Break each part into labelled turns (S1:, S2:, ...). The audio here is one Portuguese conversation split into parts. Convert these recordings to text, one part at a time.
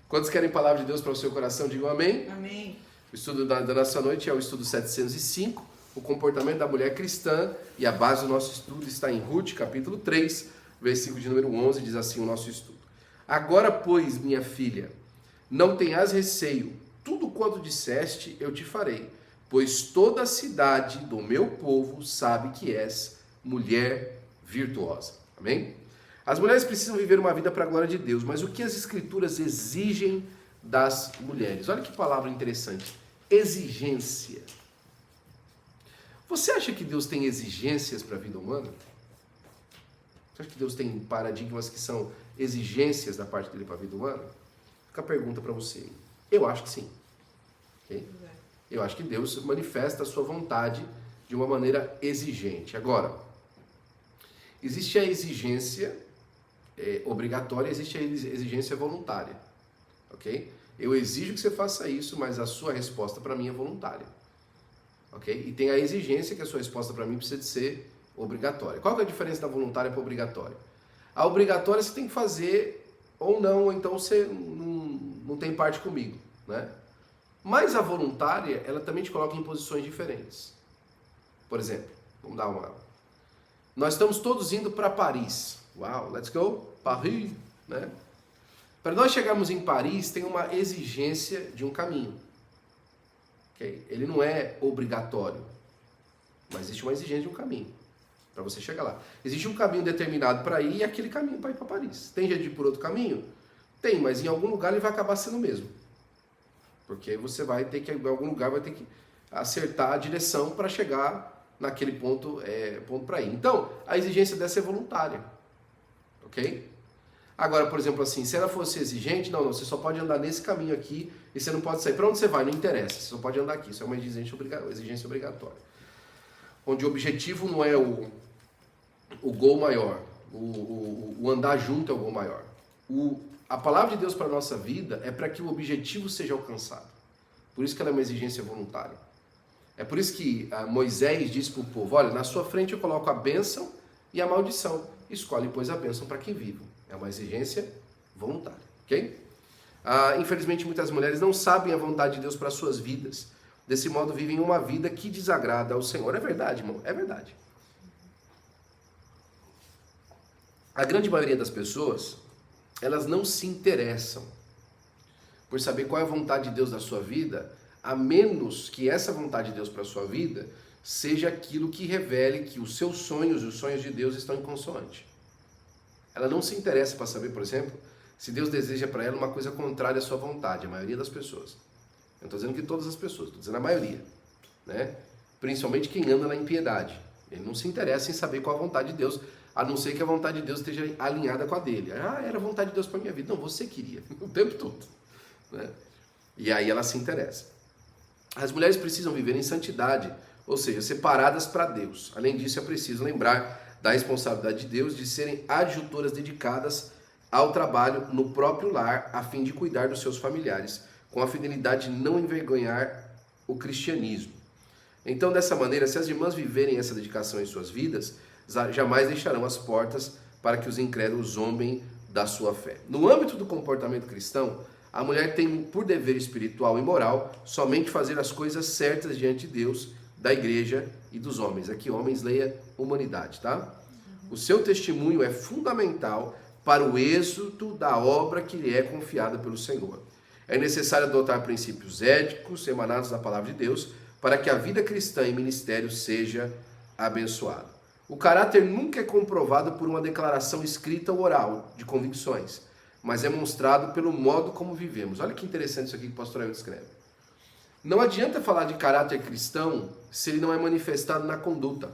S1: Quantos querem palavra de Deus para o seu coração? Digam amém.
S2: Amém.
S1: O estudo da nossa noite é o estudo 705, o comportamento da mulher cristã, e a base do nosso estudo está em Ruth, capítulo 3, versículo de número 11, diz assim o nosso estudo. Agora, pois, minha filha, não tenhas receio, tudo quanto disseste eu te farei, pois toda a cidade do meu povo sabe que és mulher virtuosa. Amém? As mulheres precisam viver uma vida para a glória de Deus, mas o que as escrituras exigem das mulheres? Olha que palavra interessante. Exigência. Você acha que Deus tem exigências para a vida humana? Você acha que Deus tem paradigmas que são exigências da parte dele para a vida humana? Fica a pergunta para você. Eu acho que sim. Okay? Eu acho que Deus manifesta a sua vontade de uma maneira exigente. Agora, existe a exigência obrigatória, existe a exigência voluntária. Ok? Eu exijo que você faça isso, mas a sua resposta para mim é voluntária. Ok? E tem a exigência que a sua resposta para mim precisa de ser obrigatória. Qual que é a diferença da voluntária para a obrigatória? A obrigatória você tem que fazer ou não, ou então você não tem parte comigo, né? Mas a voluntária, ela também te coloca em posições diferentes. Por exemplo, vamos dar uma... Nós estamos todos indo para Paris. Uau, let's go, Paris, né? Para nós chegarmos em Paris, tem uma exigência de um caminho. Okay? Ele não é obrigatório, mas existe uma exigência de um caminho para você chegar lá. Existe um caminho determinado para ir e aquele caminho para ir para Paris. Tem jeito de ir por outro caminho? Tem, mas em algum lugar ele vai acabar sendo o mesmo. Porque você vai ter que, em algum lugar, vai ter que acertar a direção para chegar naquele ponto para ir. Então, a exigência dessa é voluntária. Ok? Agora, por exemplo, assim, se ela fosse exigente, não, você só pode andar nesse caminho aqui e você não pode sair. Para onde você vai? Não interessa, você só pode andar aqui. Isso é uma exigência obrigatória. Onde o objetivo não é o gol maior, o andar junto é o gol maior. A palavra de Deus para a nossa vida é para que o objetivo seja alcançado. Por isso que ela é uma exigência voluntária. É por isso que Moisés disse para o povo, olha, na sua frente eu coloco a bênção e a maldição. Escolhe, pois, a bênção para quem vive. É uma exigência voluntária, ok? Infelizmente, muitas mulheres não sabem a vontade de Deus para as suas vidas. Desse modo, vivem uma vida que desagrada ao Senhor. É verdade, irmão, é verdade. A grande maioria das pessoas, elas não se interessam por saber qual é a vontade de Deus da sua vida, a menos que essa vontade de Deus para a sua vida seja aquilo que revele que os seus sonhos e os sonhos de Deus estão em consoante. Ela não se interessa para saber, por exemplo, se Deus deseja para ela uma coisa contrária à sua vontade, a maioria das pessoas. Eu não estou dizendo que todas as pessoas, estou dizendo a maioria, né? Principalmente quem anda na impiedade. Ele não se interessa em saber qual a vontade de Deus, a não ser que a vontade de Deus esteja alinhada com a dele. Era a vontade de Deus para a minha vida. Não, você queria, o tempo todo, né? E aí ela se interessa. As mulheres precisam viver em santidade, ou seja, separadas para Deus. Além disso, é preciso lembrar da responsabilidade de Deus de serem adjutoras dedicadas ao trabalho no próprio lar, a fim de cuidar dos seus familiares, com a fidelidade de não envergonhar o cristianismo. Então, dessa maneira, se as irmãs viverem essa dedicação em suas vidas, jamais deixarão as portas para que os incrédulos zombem da sua fé. No âmbito do comportamento cristão, a mulher tem por dever espiritual e moral somente fazer as coisas certas diante de Deus, da igreja e dos homens. Aqui, homens, leia humanidade, tá? O seu testemunho é fundamental para o êxito da obra que lhe é confiada pelo Senhor. É necessário adotar princípios éticos emanados da palavra de Deus para que a vida cristã e ministério seja abençoada. O caráter nunca é comprovado por uma declaração escrita ou oral de convicções, mas é mostrado pelo modo como vivemos. Olha que interessante isso aqui que o pastor Elton escreve. Não adianta falar de caráter cristão se ele não é manifestado na conduta.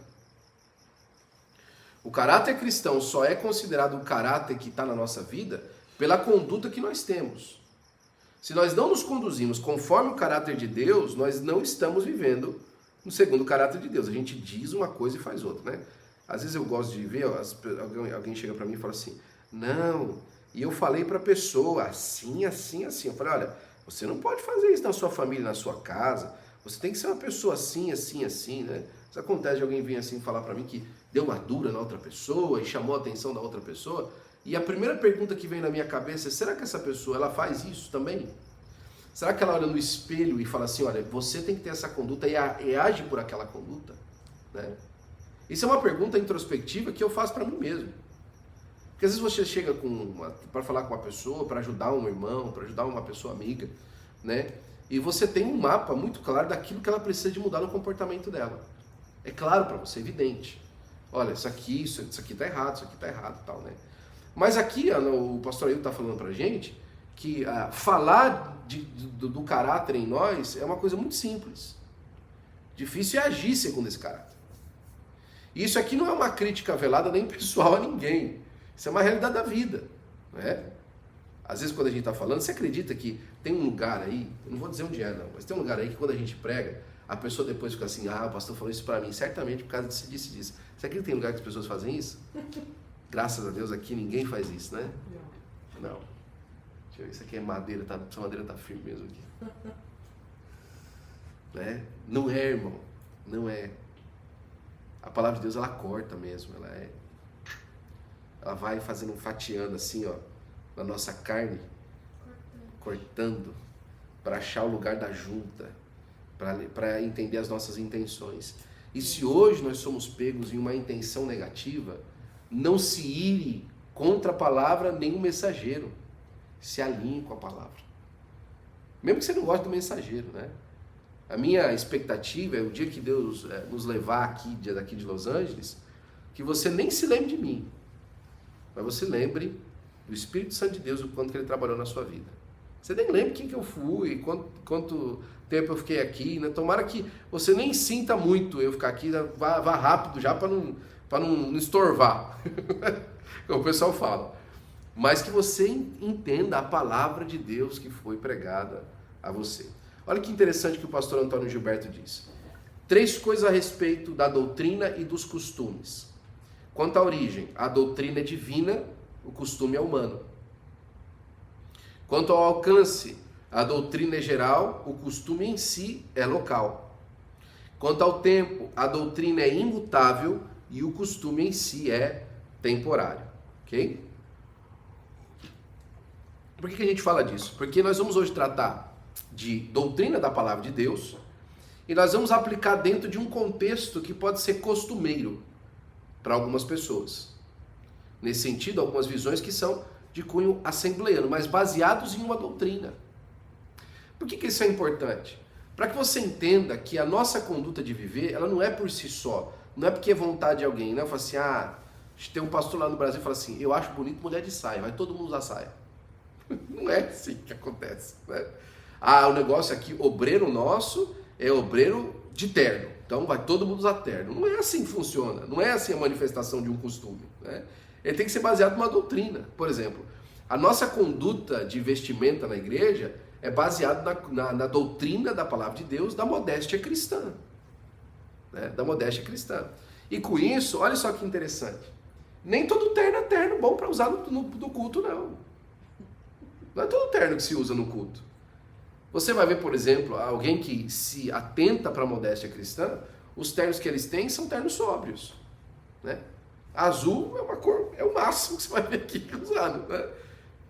S1: O caráter cristão só é considerado o caráter que está na nossa vida pela conduta que nós temos. Se nós não nos conduzimos conforme o caráter de Deus, nós não estamos vivendo no segundo caráter de Deus. A gente diz uma coisa e faz outra, né? Às vezes eu gosto de ver, alguém chega para mim e fala assim, não, e eu falei para a pessoa assim, assim, assim. Eu falei, olha, você não pode fazer isso na sua família, na sua casa. Você tem que ser uma pessoa assim, assim, assim, né? Isso acontece de alguém vir assim falar para mim que deu uma dura na outra pessoa e chamou a atenção da outra pessoa. E a primeira pergunta que vem na minha cabeça é, será que essa pessoa, ela faz isso também? Será que ela olha no espelho e fala assim, olha, você tem que ter essa conduta e age por aquela conduta? Né? Isso é uma pergunta introspectiva que eu faço para mim mesmo. Porque às vezes você chega para falar com uma pessoa, para ajudar um irmão, para ajudar uma pessoa amiga, né? E você tem um mapa muito claro daquilo que ela precisa de mudar no comportamento dela. É claro para você, é evidente. Olha, isso aqui está errado, isso aqui está errado e tal, né? Mas aqui o pastor Ailton está falando para a gente que falar do caráter em nós é uma coisa muito simples. Difícil é agir segundo esse caráter. E isso aqui não é uma crítica velada nem pessoal a ninguém. Isso é uma realidade da vida. Né? Às vezes quando a gente está falando, você acredita que tem um lugar aí, eu não vou dizer onde é não, mas tem um lugar aí que quando a gente prega, a pessoa depois fica assim, o pastor falou isso para mim, certamente por causa disso. Você acredita que tem lugar que as pessoas fazem isso? Graças a Deus aqui ninguém faz isso, né? Não. Deixa eu ver, isso aqui é madeira, essa madeira tá firme mesmo aqui. Né? Não é, irmão, não é. A palavra de Deus, ela corta mesmo, ela vai fazendo, fatiando assim, ó, na nossa carne, cortando, para achar o lugar da junta, para entender as nossas intenções. E se hoje nós somos pegos em uma intenção negativa, não se ire contra a palavra nem o mensageiro, se alinhe com a palavra. Mesmo que você não goste do mensageiro, né? A minha expectativa é o dia que Deus nos levar daqui de Los Angeles, que você nem se lembre de mim, mas você lembre do Espírito Santo de Deus, o quanto que Ele trabalhou na sua vida. Você nem lembra quem que eu fui, quanto tempo eu fiquei aqui, né? Tomara que você nem sinta muito eu ficar aqui, vá rápido já para não estorvar, como o pessoal fala. Mas que você entenda a palavra de Deus que foi pregada a você. Olha que interessante que o pastor Antônio Gilberto diz. 3 coisas a respeito da doutrina e dos costumes. Quanto à origem, a doutrina é divina, o costume é humano. Quanto ao alcance, a doutrina é geral, o costume em si é local. Quanto ao tempo, a doutrina é imutável e o costume em si é temporário. Ok? Por que a gente fala disso? Porque nós vamos hoje tratar de doutrina da palavra de Deus e nós vamos aplicar dentro de um contexto que pode ser costumeiro para algumas pessoas. Nesse sentido, algumas visões que são de cunho assembleano, mas baseados em uma doutrina. Por que isso é importante? Para que você entenda que a nossa conduta de viver, ela não é por si só, não é porque é vontade de alguém, né? Fala assim, tem um pastor lá no Brasil que fala assim, eu acho bonito mulher de saia, vai todo mundo usar saia. Não é assim que acontece, né? O negócio aqui, obreiro nosso, é obreiro de terno, então vai todo mundo usar terno. Não é assim que funciona, não é assim a manifestação de um costume, né? Ele tem que ser baseado numa doutrina. Por exemplo, a nossa conduta de vestimenta na igreja é baseada na doutrina da palavra de Deus, da modéstia cristã, né? Da modéstia cristã. E com isso, olha só que interessante, nem todo terno é terno bom para usar no culto, não. Não é todo terno que se usa no culto. Você vai ver, por exemplo, alguém que se atenta para a modéstia cristã, os ternos que eles têm são ternos sóbrios, né? Azul é uma cor, é o máximo que você vai ver aqui usado, né?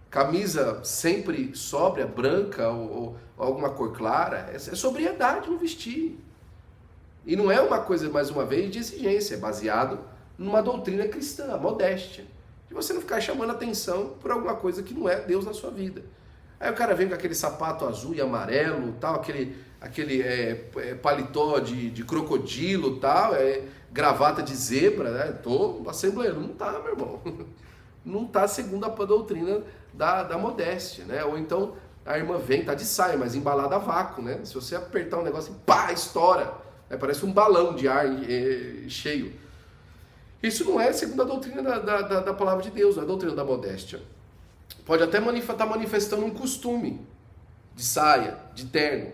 S1: Camisa sempre sóbria, branca ou alguma cor clara, é sobriedade no vestir. E não é uma coisa, mais uma vez, de exigência, é baseado numa doutrina cristã, modéstia. De você não ficar chamando atenção por alguma coisa que não é Deus na sua vida. Aí o cara vem com aquele sapato azul e amarelo, tal, aquele paletó de crocodilo, tal, gravata de zebra, né? Tô assembleando. Não tá, meu irmão. Não tá segundo a doutrina da modéstia, né? Ou então a irmã vem, tá de saia, mas embalada a vácuo, né? Se você apertar um negócio, pá, estoura. Parece um balão de ar cheio. Isso não é segundo a doutrina da palavra de Deus, não é a doutrina da modéstia. Pode até estar manifestando um costume de saia, de terno,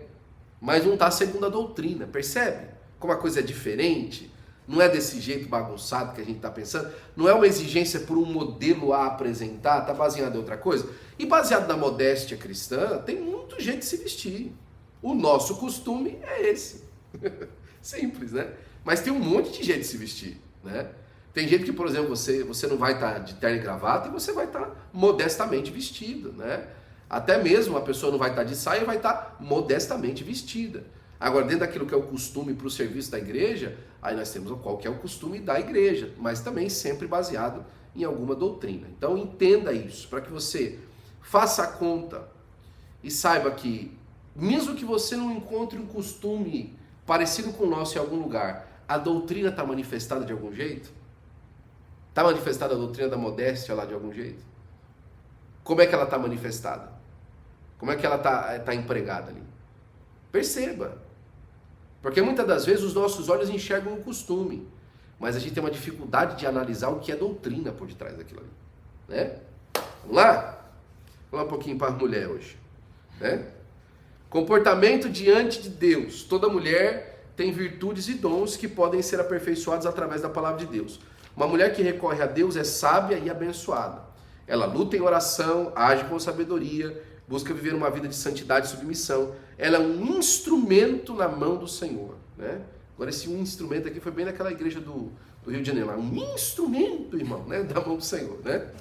S1: mas não está segundo a doutrina, percebe? Como a coisa é diferente, não é desse jeito bagunçado que a gente está pensando, não é uma exigência por um modelo a apresentar, está baseado em outra coisa. E baseado na modéstia cristã, tem muito jeito de se vestir. O nosso costume é esse. Simples, né? Mas tem um monte de jeito de se vestir, né? Tem gente que, por exemplo, você não vai estar de terno e gravata e você vai estar modestamente vestido, né? Até mesmo a pessoa não vai estar de saia e vai estar modestamente vestida. Agora, dentro daquilo que é o costume para o serviço da igreja, aí nós temos qual que é o costume da igreja, mas também sempre baseado em alguma doutrina. Então entenda isso, para que você faça a conta e saiba que, mesmo que você não encontre um costume parecido com o nosso em algum lugar, a doutrina está manifestada de algum jeito? Está manifestada a doutrina da modéstia lá de algum jeito? Como é que ela está manifestada? Como é que ela está empregada ali? Perceba. Porque muitas das vezes os nossos olhos enxergam o costume, mas a gente tem uma dificuldade de analisar o que é doutrina por detrás daquilo ali. Né? Vamos lá? Vamos lá um pouquinho para a mulher hoje. Né? Comportamento diante de Deus. Toda mulher tem virtudes e dons que podem ser aperfeiçoados através da palavra de Deus. Uma mulher que recorre a Deus é sábia e abençoada. Ela luta em oração, age com sabedoria, busca viver uma vida de santidade e submissão. Ela é um instrumento na mão do Senhor. Né? Agora, esse um instrumento aqui foi bem naquela igreja do Rio de Janeiro. Um instrumento, irmão, né? Da mão do Senhor. Né?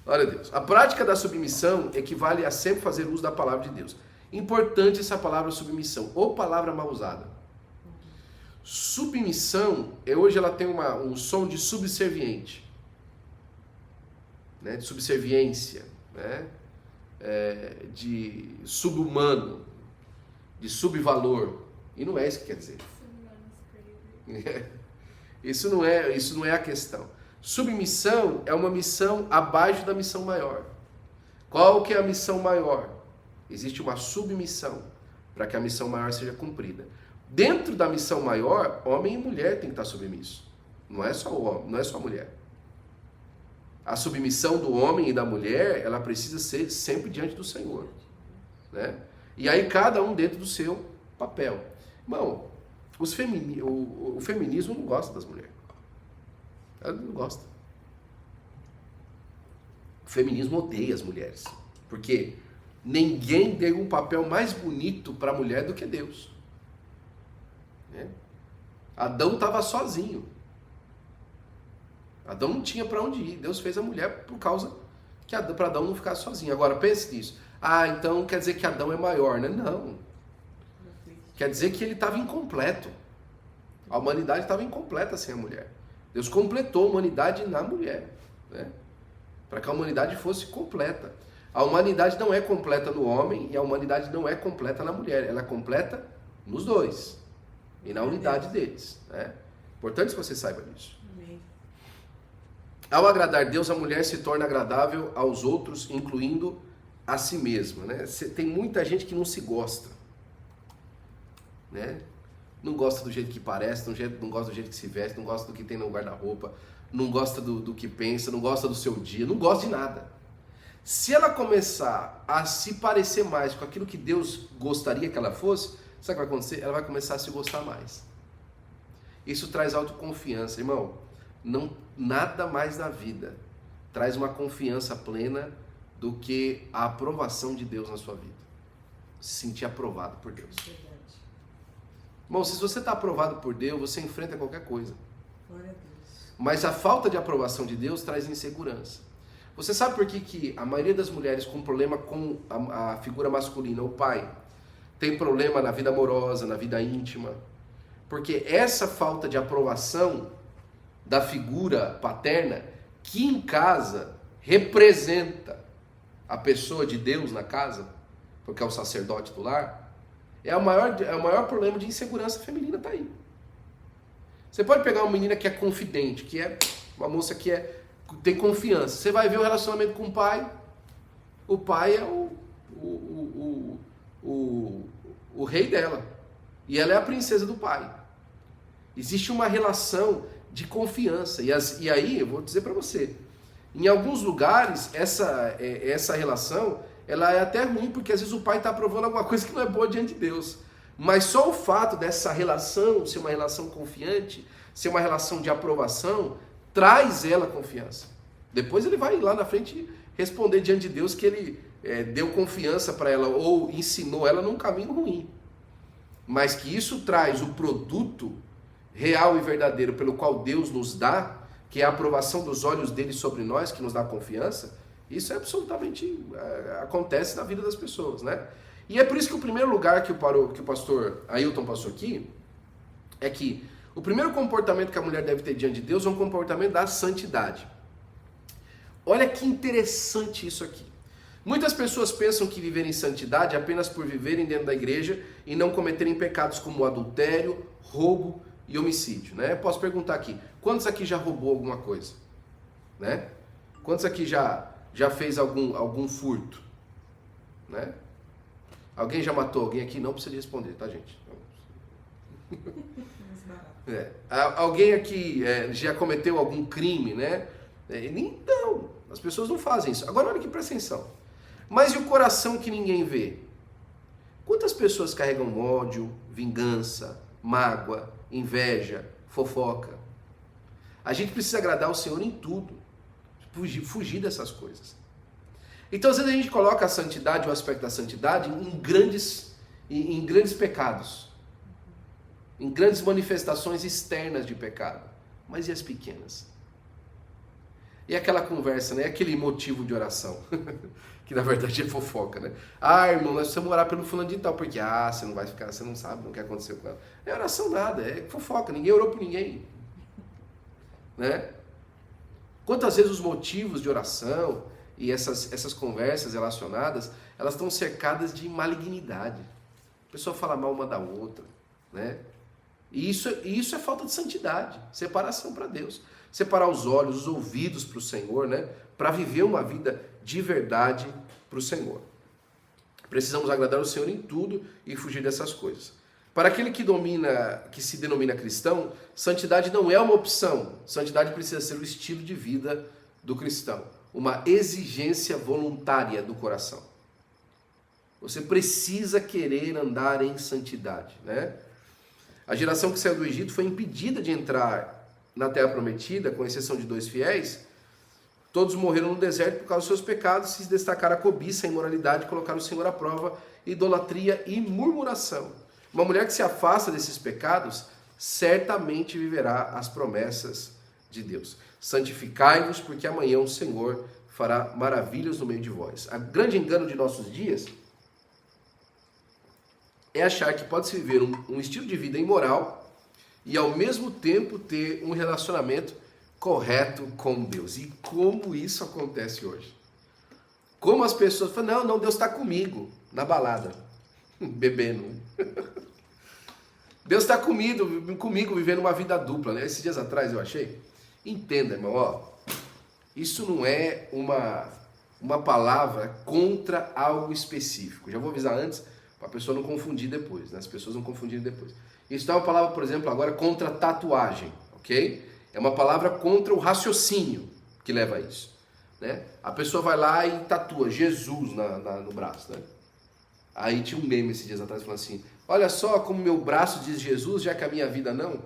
S1: Glória a Deus. A prática da submissão equivale a sempre fazer uso da palavra de Deus. Importante essa palavra submissão, ou palavra mal usada. Submissão, hoje ela tem um som de subserviente, né? De subserviência, né? De subhumano, de subvalor. E não é isso que quer dizer. Isso não é a questão. Submissão é uma missão abaixo da missão maior. Qual que é a missão maior? Existe uma submissão para que a missão maior seja cumprida. Dentro da missão maior, homem e mulher têm que estar submissos. Não é só o homem, não é só a mulher. A submissão do homem e da mulher, ela precisa ser sempre diante do Senhor. Né? E aí cada um dentro do seu papel. Irmão, o feminismo não gosta das mulheres. Ela não gosta. O feminismo odeia as mulheres. Porque ninguém deu um papel mais bonito para a mulher do que Deus. Né? Adão estava sozinho. Adão não tinha para onde ir. Deus fez a mulher por causa que para Adão não ficar sozinho. Agora pense nisso. Ah, então quer dizer que Adão é maior, né? Não. Quer dizer que ele estava incompleto. A humanidade estava incompleta sem a mulher. Deus completou a humanidade na mulher, né? Para que a humanidade fosse completa. A humanidade não é completa no homem e a humanidade não é completa na mulher. Ela é completa nos dois e na unidade deles. Né? Importante que você saiba disso. Amém. Ao agradar Deus, a mulher se torna agradável aos outros, incluindo a si mesma. Né? Tem muita gente que não se gosta. Né? Não gosta do jeito que parece, não gosta do jeito que se veste, não gosta do que tem no guarda-roupa, não gosta do que pensa, não gosta do seu dia, não gosta de nada. Se ela começar a se parecer mais com aquilo que Deus gostaria que ela fosse, sabe o que vai acontecer? Ela vai começar a se gostar mais. Isso traz autoconfiança, irmão. Nada mais na vida traz uma confiança plena do que a aprovação de Deus na sua vida. Se sentir aprovado por Deus. Irmão, se você está aprovado por Deus, você enfrenta qualquer coisa. Glória a Deus. Mas a falta de aprovação de Deus traz insegurança. Você sabe por que a maioria das mulheres com problema com a figura masculina, o pai, tem problema na vida amorosa, na vida íntima? Porque essa falta de aprovação da figura paterna, que em casa representa a pessoa de Deus na casa, porque é o sacerdote do lar, é o maior problema de insegurança feminina, tá aí. Você pode pegar uma menina que é confidente, que é uma moça que tem confiança. Você vai ver o relacionamento com o pai é o rei dela. E ela é a princesa do pai. Existe uma relação de confiança. E aí, eu vou dizer para você, em alguns lugares, essa relação, ela é até ruim, porque às vezes o pai está aprovando alguma coisa que não é boa diante de Deus. Mas só o fato dessa relação ser uma relação confiante, ser uma relação de aprovação, traz ela confiança. Depois ele vai lá na frente responder diante de Deus que ele deu confiança para ela ou ensinou ela num caminho ruim. Mas que isso traz o produto real e verdadeiro pelo qual Deus nos dá, que é a aprovação dos olhos dele sobre nós, que nos dá confiança, isso é absolutamente acontece na vida das pessoas, né? E é por isso que o primeiro lugar que o pastor Ailton passou aqui é que o primeiro comportamento que a mulher deve ter diante de Deus é um comportamento da santidade. Olha que interessante isso aqui. Muitas pessoas pensam que viver em santidade é apenas por viverem dentro da igreja e não cometerem pecados como adultério, roubo e homicídio, né? Eu posso perguntar aqui, quantos aqui já roubou alguma coisa? Né? Quantos aqui já fez algum furto? Né? Alguém já matou alguém aqui? Não precisa responder, tá, gente? Alguém aqui já cometeu algum crime, né? Então, as pessoas não fazem isso. Agora olha aqui, presta atenção. Mas e o coração que ninguém vê? Quantas pessoas carregam ódio, vingança, mágoa, inveja, fofoca? A gente precisa agradar o Senhor em tudo. Fugir dessas coisas. Então, às vezes a gente coloca a santidade, o aspecto da santidade, em grandes pecados. Em grandes manifestações externas de pecado. Mas e as pequenas? E aquela conversa, né? Aquele motivo de oração. Que na verdade é fofoca, né? Ah, irmão, nós precisamos orar pelo fulano de tal, porque você não vai ficar, você não sabe o que aconteceu com ela. É oração nada, é fofoca, ninguém orou por ninguém. Né? Quantas vezes os motivos de oração e essas conversas relacionadas, elas estão cercadas de malignidade. A pessoa fala mal uma da outra, né? E isso é falta de santidade, separação para Deus. Separar os olhos, os ouvidos para o Senhor, né? Para viver uma vida de verdade para o Senhor. Precisamos agradar o Senhor em tudo e fugir dessas coisas. Para aquele que se denomina cristão, santidade não é uma opção. Santidade precisa ser o estilo de vida do cristão. Uma exigência voluntária do coração. Você precisa querer andar em santidade, né? A geração que saiu do Egito foi impedida de entrar na Terra Prometida, com exceção de 2 fiéis. Todos morreram no deserto por causa dos seus pecados, se destacaram a cobiça, a imoralidade, colocaram o Senhor à prova, idolatria e murmuração. Uma mulher que se afasta desses pecados, certamente viverá as promessas de Deus. Santificai-vos, porque amanhã o Senhor fará maravilhas no meio de vós. O grande engano de nossos dias é achar que pode-se viver um estilo de vida imoral e ao mesmo tempo ter um relacionamento correto com Deus. E como isso acontece hoje? Como as pessoas falam, não, Deus está comigo, na balada, bebendo. Deus está comigo vivendo uma vida dupla, né? Esses dias atrás eu achei. Entenda, irmão, isso não é uma palavra contra algo específico. Já vou avisar antes, para a pessoa não confundir depois, né? As pessoas não confundirem depois. Isso é uma palavra, por exemplo, agora contra tatuagem, ok? É uma palavra contra o raciocínio que leva a isso, né? A pessoa vai lá e tatua Jesus no braço, né? Aí tinha um meme esses dias atrás falando assim, olha só como meu braço diz Jesus, já que a minha vida não.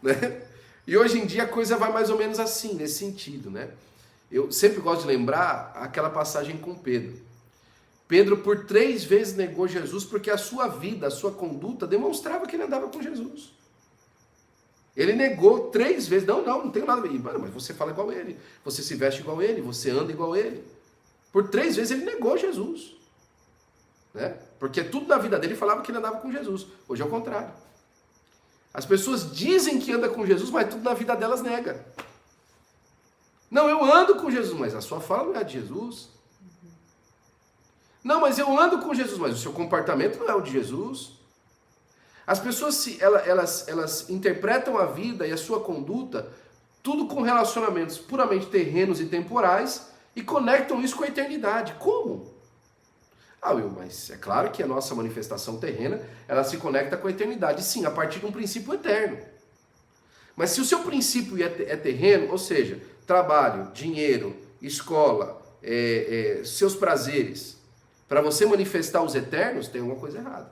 S1: Né? E hoje em dia a coisa vai mais ou menos assim, nesse sentido, né? Eu sempre gosto de lembrar aquela passagem com Pedro. Pedro por 3 vezes negou Jesus porque a sua vida, a sua conduta demonstrava que ele andava com Jesus. Ele negou 3 vezes, não tenho nada a ver. Mas você fala igual a ele, você se veste igual a ele, você anda igual a ele. Por 3 vezes ele negou Jesus. Né? Porque tudo na vida dele falava que ele andava com Jesus. Hoje é o contrário. As pessoas dizem que anda com Jesus, mas tudo na vida delas nega. Não, eu ando com Jesus, mas a sua fala não é de Jesus. Não, mas eu ando com Jesus, mas o seu comportamento não é o de Jesus. As pessoas, elas interpretam a vida e a sua conduta tudo com relacionamentos puramente terrenos e temporais e conectam isso com a eternidade. Como? Mas é claro que a nossa manifestação terrena, ela se conecta com a eternidade, sim, a partir de um princípio eterno. Mas se o seu princípio é terreno, ou seja, trabalho, dinheiro, escola, seus prazeres, para você manifestar os eternos, tem alguma coisa errada.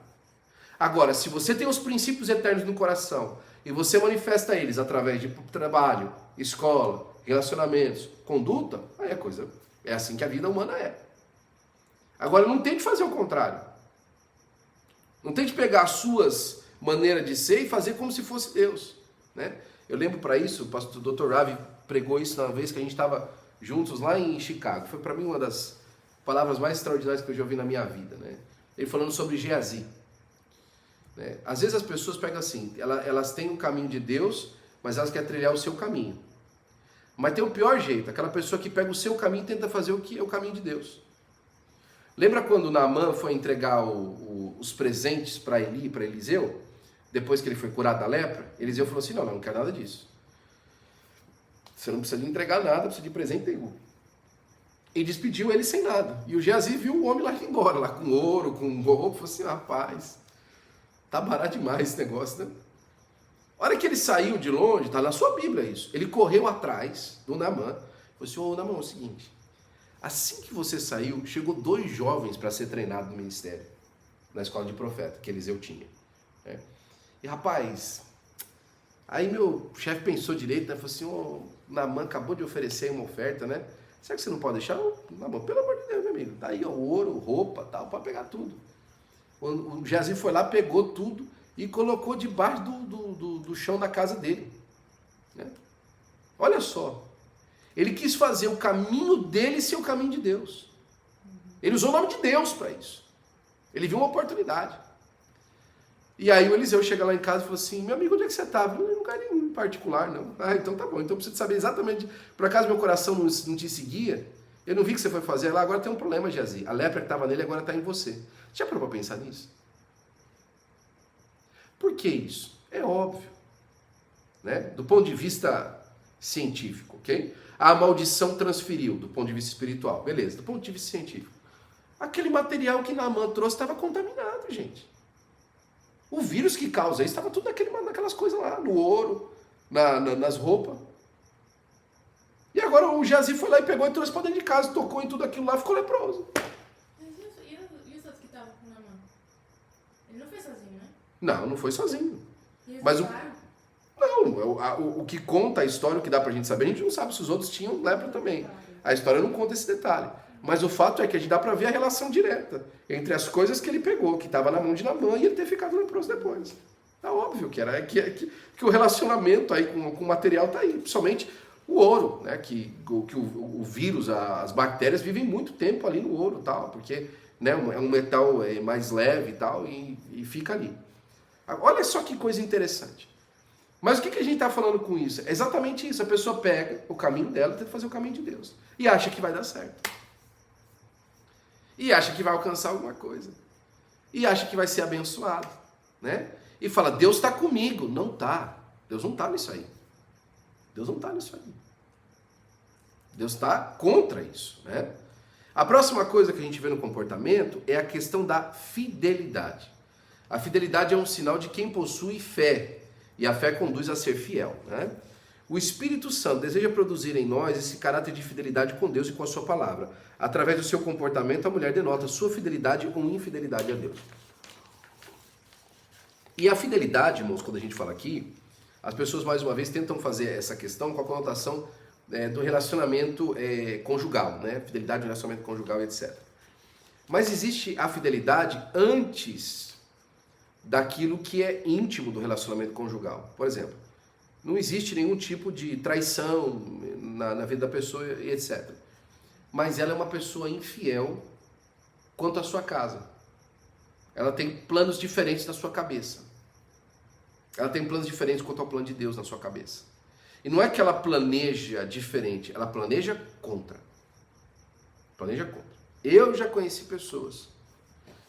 S1: Agora, se você tem os princípios eternos no coração e você manifesta eles através de trabalho, escola, relacionamentos, conduta, aí a coisa é assim que a vida humana é. Agora, não tente fazer o contrário. Não tente pegar as suas maneiras de ser e fazer como se fosse Deus, né? Eu lembro para isso, o pastor Dr. Ravi pregou isso uma vez que a gente estava juntos lá em Chicago. Foi para mim uma das palavras mais extraordinárias que eu já ouvi na minha vida, né? Ele falando sobre Geazi. Né? Às vezes as pessoas pegam assim, elas têm um caminho de Deus, mas elas querem trilhar o seu caminho. Mas tem o pior jeito, aquela pessoa que pega o seu caminho e tenta fazer o que é o caminho de Deus. Lembra quando Naamã foi entregar os presentes para Eli e para Eliseu? Depois que ele foi curado da lepra, Eliseu falou assim, não quero nada disso. Você não precisa de entregar nada, precisa de presente nenhum. E despediu ele sem nada. E o Geazi viu o homem lá indo embora, lá com ouro, com roupa, falou assim, rapaz, tá barato demais esse negócio, né? A hora que ele saiu de longe, está na sua Bíblia isso, ele correu atrás do Naamã, falou assim, ô Naamã, é o seguinte, assim que você saiu, chegou 2 jovens para ser treinado no ministério, na escola de profeta, que Eliseu tinha. Né? E rapaz, aí meu chefe pensou direito, né? Falou assim, ô Naamã acabou de oferecer uma oferta, né? Será que você não pode deixar? Naamã, pelo amor de Deus, meu amigo, tá aí ó, ouro, roupa, tal, para pegar tudo. O Geazi foi lá, pegou tudo, e colocou debaixo do chão da casa dele. Né? Olha só. Ele quis fazer o caminho dele ser o caminho de Deus. Ele usou o nome de Deus para isso. Ele viu uma oportunidade. E aí o Eliseu chega lá em casa e falou assim, meu amigo, onde é que você estava? Não, em lugar nenhum em particular, não. Ah, então tá bom. Então eu preciso saber exatamente. Por acaso meu coração não te seguia? Eu não vi o que você foi fazer lá. Agora tem um problema, Geazi. A lepra que estava nele agora está em você. Já parou para pensar nisso? Por que isso? É óbvio, né? Do ponto de vista científico, ok? A maldição transferiu do ponto de vista espiritual, beleza, do ponto de vista científico. Aquele material que Naamã trouxe estava contaminado, gente. O vírus que causa isso estava tudo naquelas coisas lá, no ouro, nas roupas. E agora o Geazi foi lá e pegou e trouxe para dentro de casa, tocou em tudo aquilo lá e ficou leproso.
S2: E os outros que estavam com Naamã? Ele não foi sozinho, né?
S1: Não foi sozinho.
S2: E
S1: Mas o que conta a história, o que dá pra gente saber, a gente não sabe se os outros tinham lepra também. A história não conta esse detalhe. Mas o fato é que a gente dá pra ver a relação direta entre as coisas que ele pegou, que estava na mão de Naamã, e ele ter ficado leproso depois. É óbvio que o relacionamento aí com o material tá aí. Principalmente o ouro, né? Que o vírus, as bactérias vivem muito tempo ali no ouro, tal, porque né, é um metal mais leve e tal, e fica ali. Olha só que coisa interessante. Mas o que a gente está falando com isso? É exatamente isso. A pessoa pega o caminho dela e tenta fazer o caminho de Deus. E acha que vai dar certo. E acha que vai alcançar alguma coisa. E acha que vai ser abençoado. Né? E fala, Deus está comigo. Não está. Deus não está nisso aí. Deus não está nisso aí. Deus está contra isso. Né? A próxima coisa que a gente vê no comportamento é a questão da fidelidade. A fidelidade é um sinal de quem possui fé, e a fé conduz a ser fiel. Né? O Espírito Santo deseja produzir em nós esse caráter de fidelidade com Deus e com a sua palavra. Através do seu comportamento, a mulher denota sua fidelidade ou infidelidade a Deus. E a fidelidade, irmãos, quando a gente fala aqui, as pessoas mais uma vez tentam fazer essa questão com a conotação do relacionamento conjugal, né? Fidelidade no relacionamento conjugal, etc. Mas existe a fidelidade antes daquilo que é íntimo do relacionamento conjugal. Por exemplo, não existe nenhum tipo de traição na vida da pessoa e etc. Mas ela é uma pessoa infiel quanto à sua casa. Ela tem planos diferentes na sua cabeça. Ela tem planos diferentes quanto ao plano de Deus na sua cabeça. E não é que ela planeja diferente, ela planeja contra. Planeja contra. Eu já conheci pessoas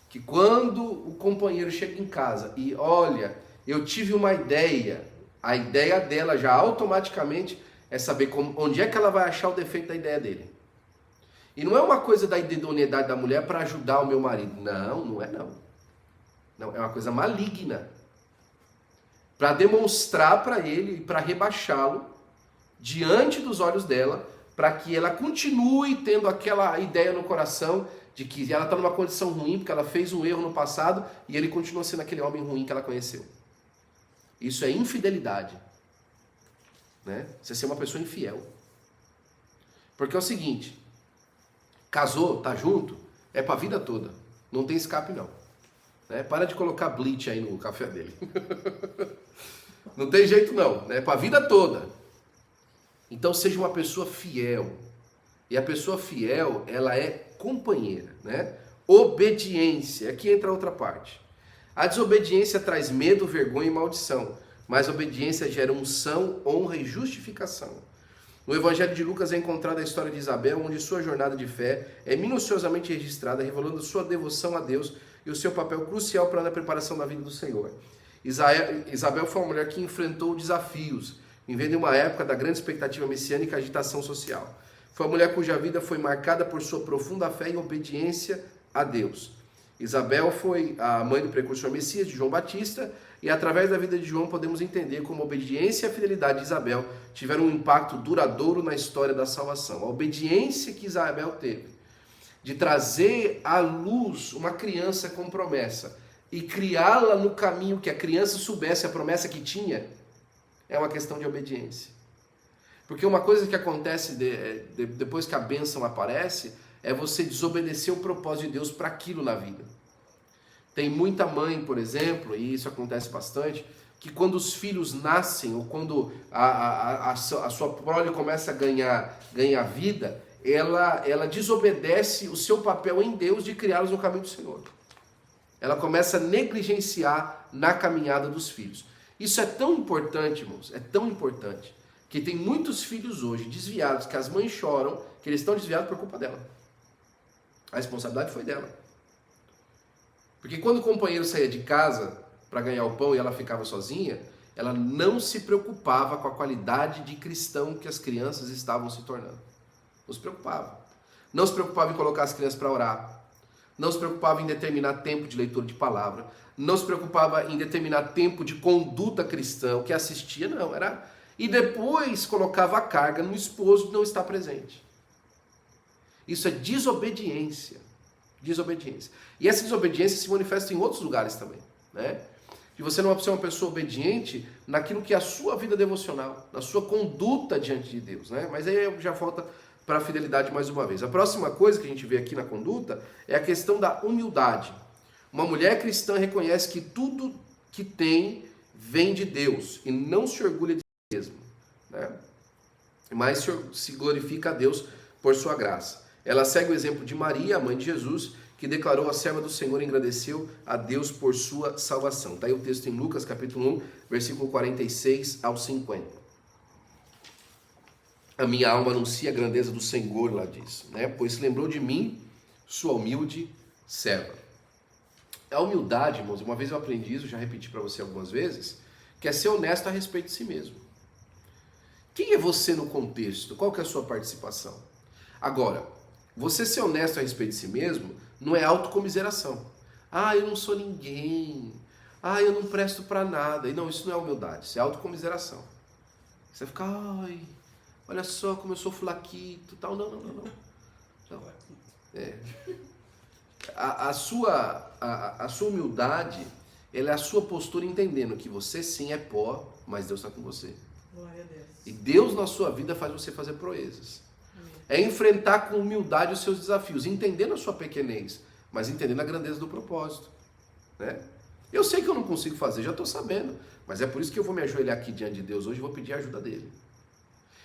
S1: que quando o companheiro chega em casa e olha, eu tive uma ideia, a ideia dela já automaticamente é saber onde é que ela vai achar o defeito da ideia dele. E não é uma coisa da idoneidade da mulher para ajudar o meu marido. Não é não. Não, é uma coisa maligna. Para demonstrar para ele e para rebaixá-lo diante dos olhos dela, para que ela continue tendo aquela ideia no coração de que ela está numa condição ruim, porque ela fez um erro no passado e ele continua sendo aquele homem ruim que ela conheceu. Isso é infidelidade. Né? Você ser uma pessoa infiel. Porque é o seguinte, casou, tá junto, é para a vida toda. Não tem escape não. Né? Para de colocar bleach aí no café dele. Não tem jeito não, né? Para a vida toda. Então seja uma pessoa fiel. E a pessoa fiel, ela é companheira, né? Obediência, aqui entra outra parte. A desobediência traz medo, vergonha e maldição, mas a obediência gera unção, honra e justificação. No Evangelho de Lucas é encontrada a história de Isabel, onde sua jornada de fé é minuciosamente registrada, revelando sua devoção a Deus e o seu papel crucial para a preparação da vida do Senhor. Isabel foi uma mulher que enfrentou desafios, vivendo em uma época da grande expectativa messiânica e agitação social. Foi uma mulher cuja vida foi marcada por sua profunda fé e obediência a Deus. Isabel foi a mãe do precursor Messias, de João Batista, e através da vida de João podemos entender como a obediência e a fidelidade de Isabel tiveram um impacto duradouro na história da salvação. A obediência que Isabel teve de trazer à luz uma criança com promessa e criá-la no caminho que a criança soubesse a promessa que tinha, é uma questão de obediência. Porque uma coisa que acontece depois que a bênção aparece é você desobedecer o propósito de Deus para aquilo na vida. Tem muita mãe, por exemplo, e isso acontece bastante, que quando os filhos nascem ou quando a sua prole começa a ganhar vida, ela desobedece o seu papel em Deus de criá-los no caminho do Senhor. Ela começa a negligenciar na caminhada dos filhos. Isso é tão importante, irmãos, é tão importante, que tem muitos filhos hoje desviados, que as mães choram, que eles estão desviados por culpa dela. A responsabilidade foi dela. Porque quando o companheiro saía de casa para ganhar o pão e ela ficava sozinha, ela não se preocupava com a qualidade de cristão que as crianças estavam se tornando. Não se preocupava. Não se preocupava em colocar as crianças para orar. Não se preocupava em determinar tempo de leitura de palavra. Não se preocupava em determinar tempo de conduta cristã. O que assistia, não. E depois colocava a carga no esposo de não estar presente. Isso é desobediência. Desobediência. E essa desobediência se manifesta em outros lugares também, né? E você não é uma pessoa obediente naquilo que é a sua vida devocional, na sua conduta diante de Deus, né? Mas aí já falta para a fidelidade mais uma vez. A próxima coisa que a gente vê aqui na conduta é a questão da humildade. Uma mulher cristã reconhece que tudo que tem vem de Deus e não se orgulha de si mesma, né? Mas se glorifica a Deus por sua graça. Ela segue o exemplo de Maria, a mãe de Jesus, que declarou: a serva do Senhor engrandeceu a Deus por sua salvação. Está aí o texto em Lucas, capítulo 1, versículo 46 ao 50. A minha alma anuncia a grandeza do Senhor, lá diz, né? Pois se lembrou de mim, sua humilde serva. A humildade, irmãos, uma vez eu aprendi isso, já repeti para você algumas vezes, que é ser honesto a respeito de si mesmo. Quem é você no contexto? Qual que é a sua participação? Agora, você ser honesto a respeito de si mesmo não é autocomiseração. Ah, eu não sou ninguém. Ah, eu não presto para nada. E não, isso não é humildade, isso é autocomiseração. Você fica, ai, olha só como eu sou flaquito, tal. Não. Não. A sua humildade, ela é a sua postura entendendo que você sim é pó, mas Deus está com você.
S3: Glória a Deus.
S1: E Deus na sua vida faz você fazer proezas. É enfrentar com humildade os seus desafios, entendendo a sua pequenez, mas entendendo a grandeza do propósito, né? Eu sei que eu não consigo fazer, já estou sabendo, mas é por isso que eu vou me ajoelhar aqui diante de Deus hoje e vou pedir a ajuda dele.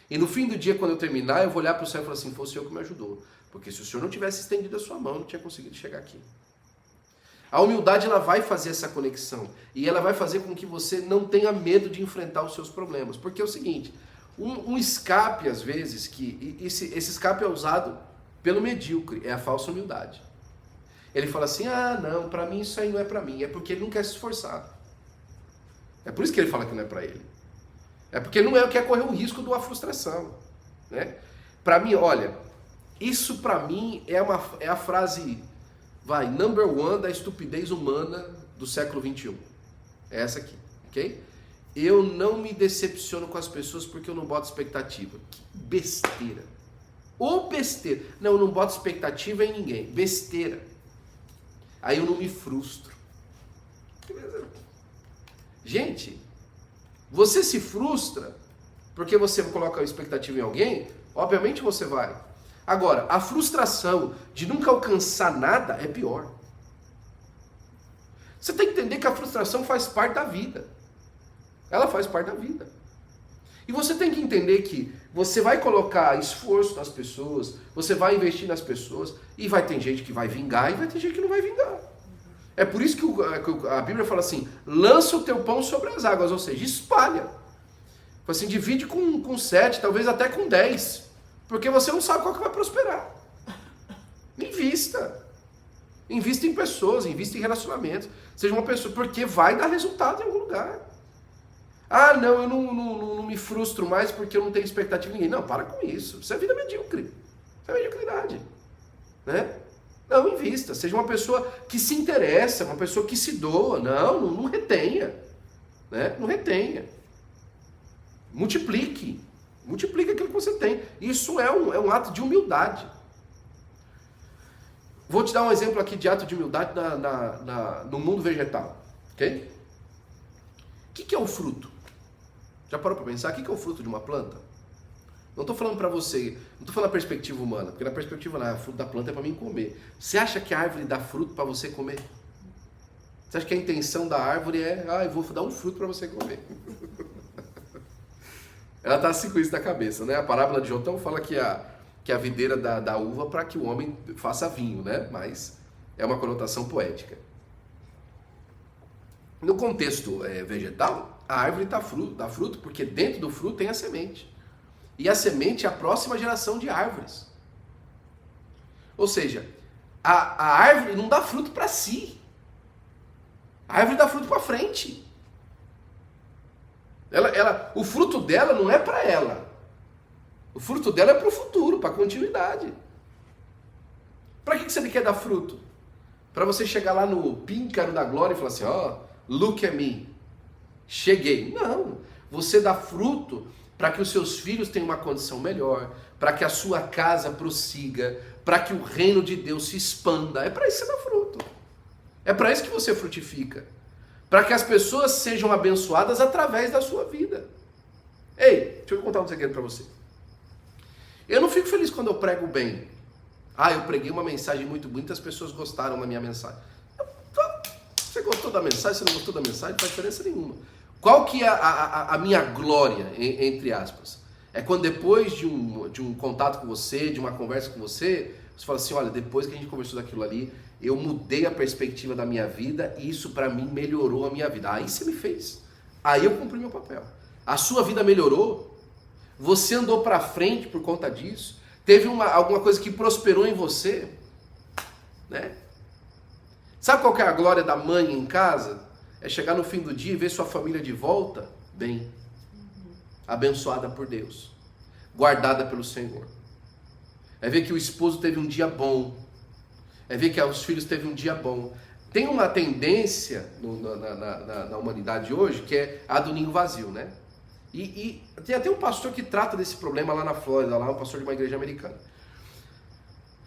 S1: E no fim do dia, quando eu terminar, eu vou olhar para o céu e falar assim: foi o Senhor que me ajudou, porque se o Senhor não tivesse estendido a sua mão, eu não tinha conseguido chegar aqui. A humildade, ela vai fazer essa conexão, e ela vai fazer com que você não tenha medo de enfrentar os seus problemas, porque é o seguinte: um escape, às vezes, que esse escape é usado pelo medíocre, é a falsa humildade. Ele fala assim: ah, não, para mim isso aí não é para mim. É porque ele não quer se esforçar. É por isso que ele fala que não é para ele. É porque ele não quer correr o risco de uma frustração, né? Para mim, olha, isso para mim é a frase, number one da estupidez humana do século 21. É essa aqui, ok? Eu não me decepciono com as pessoas porque eu não boto expectativa. Que besteira. Ou besteira. Não, eu não boto expectativa em ninguém. Besteira. Aí eu não me frustro. Gente, você se frustra porque você coloca a expectativa em alguém? Obviamente você vai. Agora, a frustração de nunca alcançar nada é pior. Você tem que entender que a frustração faz parte da vida. Ela faz parte da vida. E você tem que entender que você vai colocar esforço nas pessoas, você vai investir nas pessoas, e vai ter gente que vai vingar e vai ter gente que não vai vingar. É por isso que a Bíblia fala assim, lança o teu pão sobre as águas, ou seja, espalha. Assim, divide com 7, talvez até com 10, porque você não sabe qual que vai prosperar. Invista. Invista em pessoas, invista em relacionamentos. Seja uma pessoa, porque vai dar resultado em algum lugar. Ah, não, eu não me frustro mais porque eu não tenho expectativa de ninguém. Não, para com isso. Isso é vida medíocre. Isso é mediocridade. Né? Não, invista. Seja uma pessoa que se interessa, uma pessoa que se doa. Não retenha. Né? Não retenha. Multiplique. Multiplique aquilo que você tem. Isso é um ato de humildade. Vou te dar um exemplo aqui de ato de humildade no mundo vegetal. Ok? O que é o fruto? Já parou para pensar? O que é o fruto de uma planta? Não estou falando para você, não estou falando na perspectiva humana, porque na perspectiva o fruto da planta é para mim comer. Você acha que a árvore dá fruto para você comer? Você acha que a intenção da árvore é, eu vou dar um fruto para você comer? Ela está assim com isso na cabeça, né? A parábola de Jotão fala que a videira da uva para que o homem faça vinho, né? Mas é uma conotação poética. No contexto vegetal, a árvore dá fruto porque dentro do fruto tem a semente. E a semente é a próxima geração de árvores. Ou seja, a árvore não dá fruto para si. A árvore dá fruto para frente. O fruto dela não é para ela. O fruto dela é para o futuro, para a continuidade. Para que você quer dar fruto? Para você chegar lá no píncaro da glória e falar assim, look at me. Cheguei. Não. Você dá fruto para que os seus filhos tenham uma condição melhor, para que a sua casa prossiga, para que o reino de Deus se expanda. É para isso que você dá fruto. É para isso que você frutifica. Para que as pessoas sejam abençoadas através da sua vida. Ei, deixa eu contar um segredo para você. Eu não fico feliz quando eu prego bem. Eu preguei uma mensagem muito bonita, as pessoas gostaram da minha mensagem. Você gostou da mensagem, você não gostou da mensagem, não faz diferença nenhuma. Qual que é a minha glória, entre aspas? É quando depois de um contato com você, de uma conversa com você, você fala assim, olha, depois que a gente conversou daquilo ali, eu mudei a perspectiva da minha vida e isso para mim melhorou a minha vida. Aí você me fez. Aí eu cumpri meu papel. A sua vida melhorou, você andou para frente por conta disso, teve alguma coisa que prosperou em você, né? Sabe qual que é a glória da mãe em casa? É chegar no fim do dia e ver sua família de volta bem, abençoada por Deus, guardada pelo Senhor. É ver que o esposo teve um dia bom, é ver que os filhos teve um dia bom. Tem uma tendência na humanidade hoje que é a do ninho vazio, né? E tem até um pastor que trata desse problema lá na Flórida, um pastor de uma igreja americana.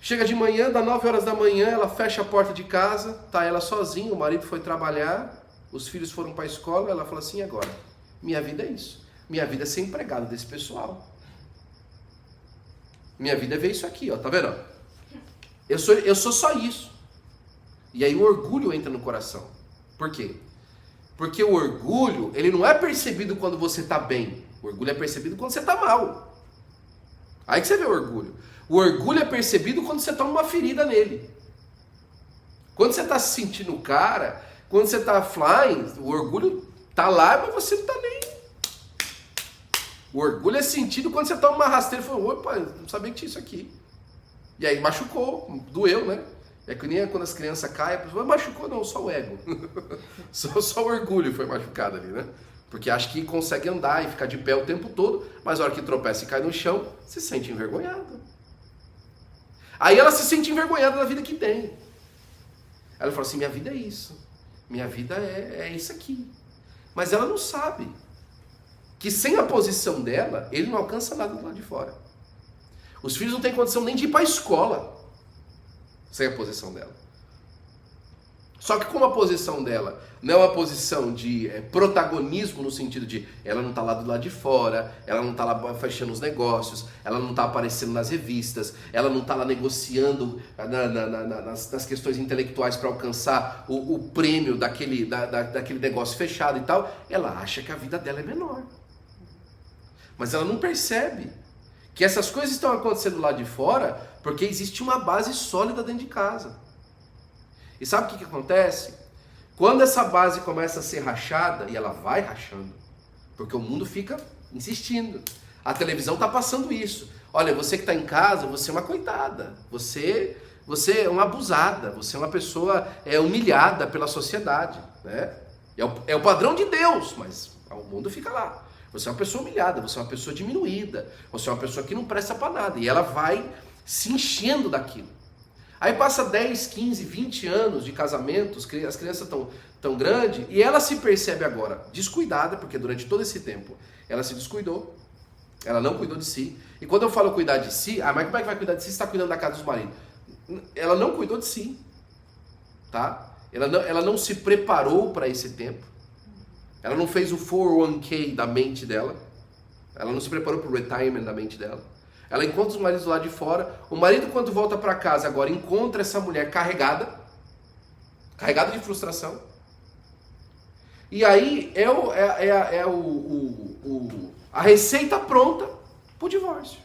S1: Chega de manhã, dá 9 horas da manhã, ela fecha a porta de casa, tá ela sozinha, o marido foi trabalhar, os filhos foram para a escola, ela fala assim, agora, minha vida é isso. Minha vida é ser empregada desse pessoal. Minha vida é ver isso aqui, tá vendo? Eu sou só isso. E aí o orgulho entra no coração. Por quê? Porque o orgulho, ele não é percebido quando você está bem. O orgulho é percebido quando você está mal. Aí que você vê o orgulho. O orgulho é percebido quando você toma uma ferida nele. Quando você está se sentindo o cara, quando você está flying, o orgulho está lá, mas você não está nem. O orgulho é sentido quando você toma uma rasteira e fala, opa, não sabia que tinha isso aqui. E aí machucou, doeu, né? É que nem quando as crianças caem, a pessoa machucou, não, só o ego. só o orgulho foi machucado ali, né? Porque acha que consegue andar e ficar de pé o tempo todo, mas a hora que tropeça e cai no chão, se sente envergonhado. Aí ela se sente envergonhada da vida que tem. Ela fala assim, minha vida é isso. Minha vida é isso aqui. Mas ela não sabe que sem a posição dela, ele não alcança nada do lado de fora. Os filhos não têm condição nem de ir para a escola sem a posição dela. Só que como a posição dela não é uma posição de protagonismo no sentido de ela não está lá do lado de fora, ela não está lá fechando os negócios, ela não está aparecendo nas revistas, ela não está lá negociando nas questões intelectuais para alcançar o prêmio daquele negócio fechado e tal, ela acha que a vida dela é menor. Mas ela não percebe que essas coisas estão acontecendo lá de fora porque existe uma base sólida dentro de casa. E sabe o que acontece? Quando essa base começa a ser rachada, e ela vai rachando, porque o mundo fica insistindo. A televisão está passando isso. Olha, você que está em casa, você é uma coitada. Você é uma abusada. Você é uma pessoa humilhada pela sociedade. Né? É o padrão de Deus, mas o mundo fica lá. Você é uma pessoa humilhada, você é uma pessoa diminuída. Você é uma pessoa que não presta para nada. E ela vai se enchendo daquilo. Aí passa 10, 15, 20 anos de casamento, as crianças estão tão grandes, e ela se percebe agora descuidada, porque durante todo esse tempo ela se descuidou, ela não cuidou de si. E quando eu falo cuidar de si, mas como é que vai cuidar de si se está cuidando da casa dos maridos? Ela não cuidou de si, tá? Ela não se preparou para esse tempo, ela não fez o 401k da mente dela, ela não se preparou para o retirement da mente dela. Ela encontra os maridos lá de fora. O marido, quando volta para casa agora, encontra essa mulher carregada de frustração. E aí a receita pronta para o divórcio.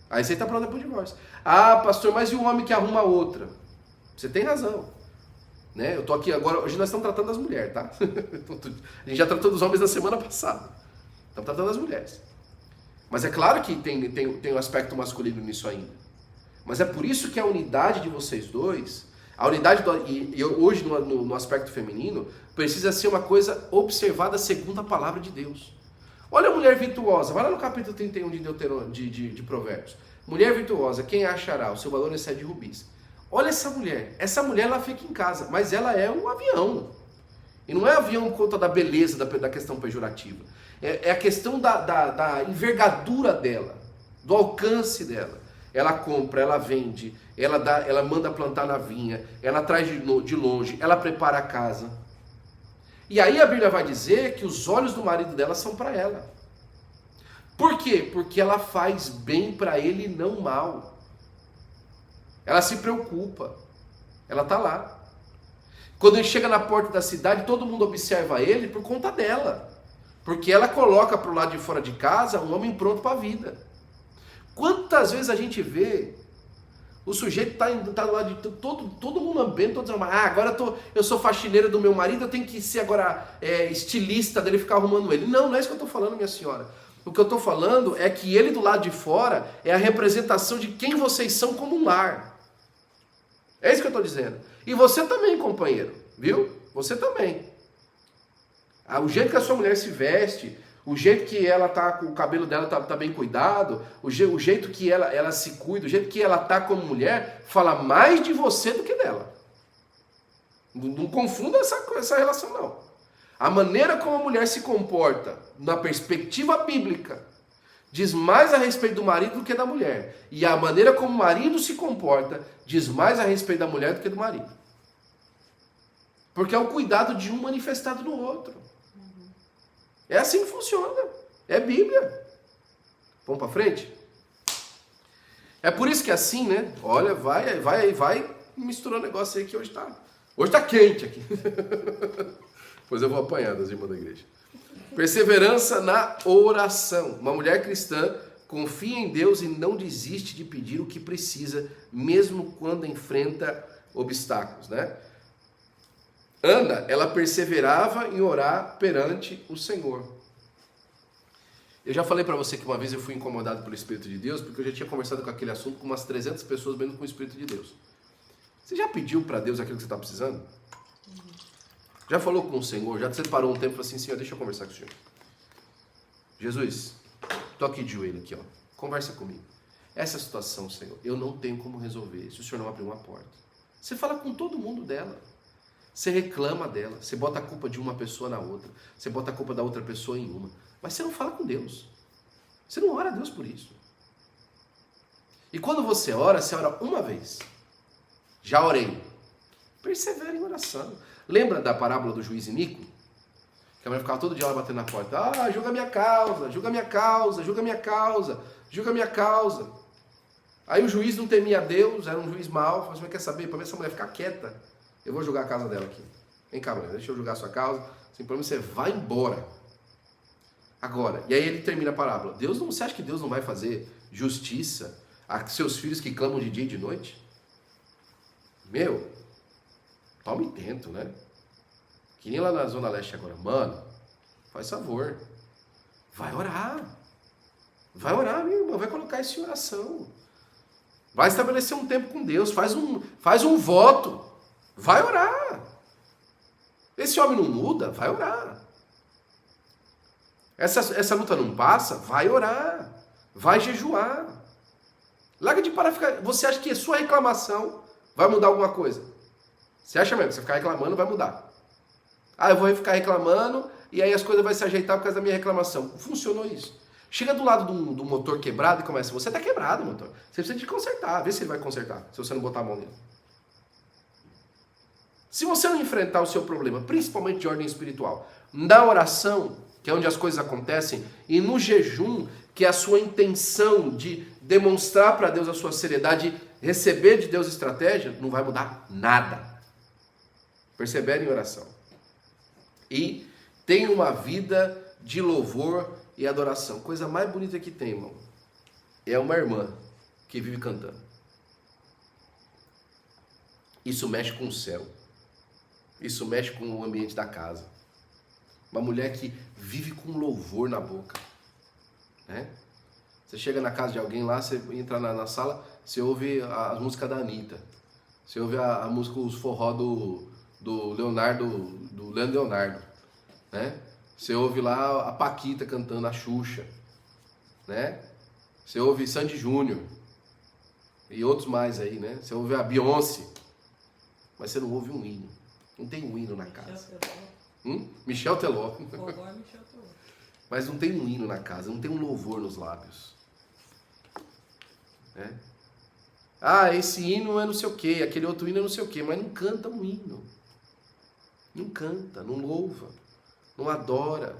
S1: A receita pronta para o divórcio. Ah, pastor, mas e o homem que arruma outra? Você tem razão. Né? Eu tô aqui agora, hoje nós estamos tratando das mulheres, tá? A gente já tratou dos homens na semana passada. Estamos tratando das mulheres. Mas é claro que tem um aspecto masculino nisso ainda. Mas é por isso que a unidade de vocês dois, a unidade e hoje no aspecto feminino, precisa ser uma coisa observada segundo a palavra de Deus. Olha a mulher virtuosa, vai lá no capítulo 31 de Provérbios. Mulher virtuosa, quem a achará? O seu valor excede rubis. Olha essa mulher ela fica em casa, mas ela é um avião. E não é avião por conta da beleza, da questão pejorativa. É a questão da envergadura dela, do alcance dela. Ela compra, ela vende, ela manda plantar na vinha, ela traz de longe, ela prepara a casa. E aí a Bíblia vai dizer que os olhos do marido dela são para ela. Por quê? Porque ela faz bem para ele e não mal. Ela se preocupa. Ela está lá. Quando ele chega na porta da cidade, todo mundo observa ele por conta dela. Porque ela coloca para o lado de fora de casa um homem pronto para a vida. Quantas vezes a gente vê o sujeito está do lado de todo mundo lambendo, todo dizendo, agora eu sou faxineira do meu marido, eu tenho que ser agora estilista dele, ficar arrumando ele. Não é isso que eu estou falando, minha senhora. O que eu estou falando é que ele do lado de fora é a representação de quem vocês são como um lar. É isso que eu estou dizendo. E você também, companheiro, viu? Você também. O jeito que a sua mulher se veste, o jeito que ela tá, o cabelo dela tá bem cuidado, o jeito que ela se cuida, o jeito que ela tá como mulher, fala mais de você do que dela. Não confunda essa relação, não. A maneira como a mulher se comporta, na perspectiva bíblica, diz mais a respeito do marido do que da mulher. E a maneira como o marido se comporta, diz mais a respeito da mulher do que do marido. Porque é o cuidado de um manifestado no outro. É assim que funciona. É Bíblia. Vamos para frente? É por isso que assim, né? Olha, vai misturando o negócio aí que hoje tá quente aqui. Pois eu vou apanhar das irmãs da igreja. Perseverança na oração. Uma mulher cristã confia em Deus e não desiste de pedir o que precisa, mesmo quando enfrenta obstáculos, né? Ana, ela perseverava em orar perante o Senhor. Eu já falei para você que uma vez eu fui incomodado pelo Espírito de Deus, porque eu já tinha conversado com aquele assunto com umas 300 pessoas vendo com o Espírito de Deus. Você já pediu para Deus aquilo que você está precisando? Já falou com o Senhor? Já separou um tempo e falou assim, Senhor, deixa eu conversar com o Senhor. Jesus, estou aqui de joelho aqui, ó. Conversa comigo. Essa situação, Senhor, eu não tenho como resolver se o Senhor não abrir uma porta. Você fala com todo mundo dela. Você reclama dela, você bota a culpa de uma pessoa na outra, você bota a culpa da outra pessoa em uma, mas você não fala com Deus. Você não ora a Deus por isso. E quando você ora uma vez. Já orei. Persevera em oração. Lembra da parábola do juiz Inico? Que a mulher ficava todo dia lá batendo na porta. Ah, julga minha causa, julga minha causa, julga minha causa, julga minha causa. Aí o juiz não temia a Deus, era um juiz mau. Falou assim, quer saber? Para ver se a mulher ficar quieta, eu vou julgar a casa dela aqui. Vem cá, mulher, deixa eu julgar a sua causa. Sem problema, você vai embora. Agora, e aí ele termina a parábola. Deus não, você acha que Deus não vai fazer justiça a seus filhos que clamam de dia e de noite? Meu, tome tento, né? Que nem lá na Zona Leste agora. Mano, faz favor. Vai orar. Vai orar, meu irmão. Vai colocar isso em oração. Vai estabelecer um tempo com Deus. Faz um voto. Vai orar. Esse homem não muda? Vai orar. Essa luta não passa? Vai orar. Vai jejuar. Larga de parar ficar... Você acha que a sua reclamação vai mudar alguma coisa? Você acha mesmo que você ficar reclamando vai mudar? Ah, eu vou ficar reclamando e aí as coisas vão se ajeitar por causa da minha reclamação. Funcionou isso. Chega do lado do motor quebrado e começa, você está quebrado, motor. Você precisa de consertar. Vê se ele vai consertar, se você não botar a mão nele. Se você não enfrentar o seu problema, principalmente de ordem espiritual, na oração, que é onde as coisas acontecem, e no jejum, que é a sua intenção de demonstrar para Deus a sua seriedade, receber de Deus estratégia, não vai mudar nada. Persevere em oração. E tenha uma vida de louvor e adoração. Coisa mais bonita que tem, irmão, é uma irmã que vive cantando. Isso mexe com o céu. Isso mexe com o ambiente da casa. Uma mulher que vive com louvor na boca, né? Você chega na casa de alguém lá, você entra na sala, você ouve a música da Anitta, você ouve a música, os forró do Leandro Leonardo, né? Você ouve lá a Paquita cantando a Xuxa, né? Você ouve Sandy Júnior e outros mais aí, né? Você ouve a Beyoncé, mas você não ouve um hino. Não tem um hino na casa. Michel Teló. Mas não tem um hino na casa, não tem um louvor nos lábios. Né? Ah, esse hino é não sei o quê, aquele outro hino é não sei o quê, mas não canta um hino. Não canta, não louva, não adora,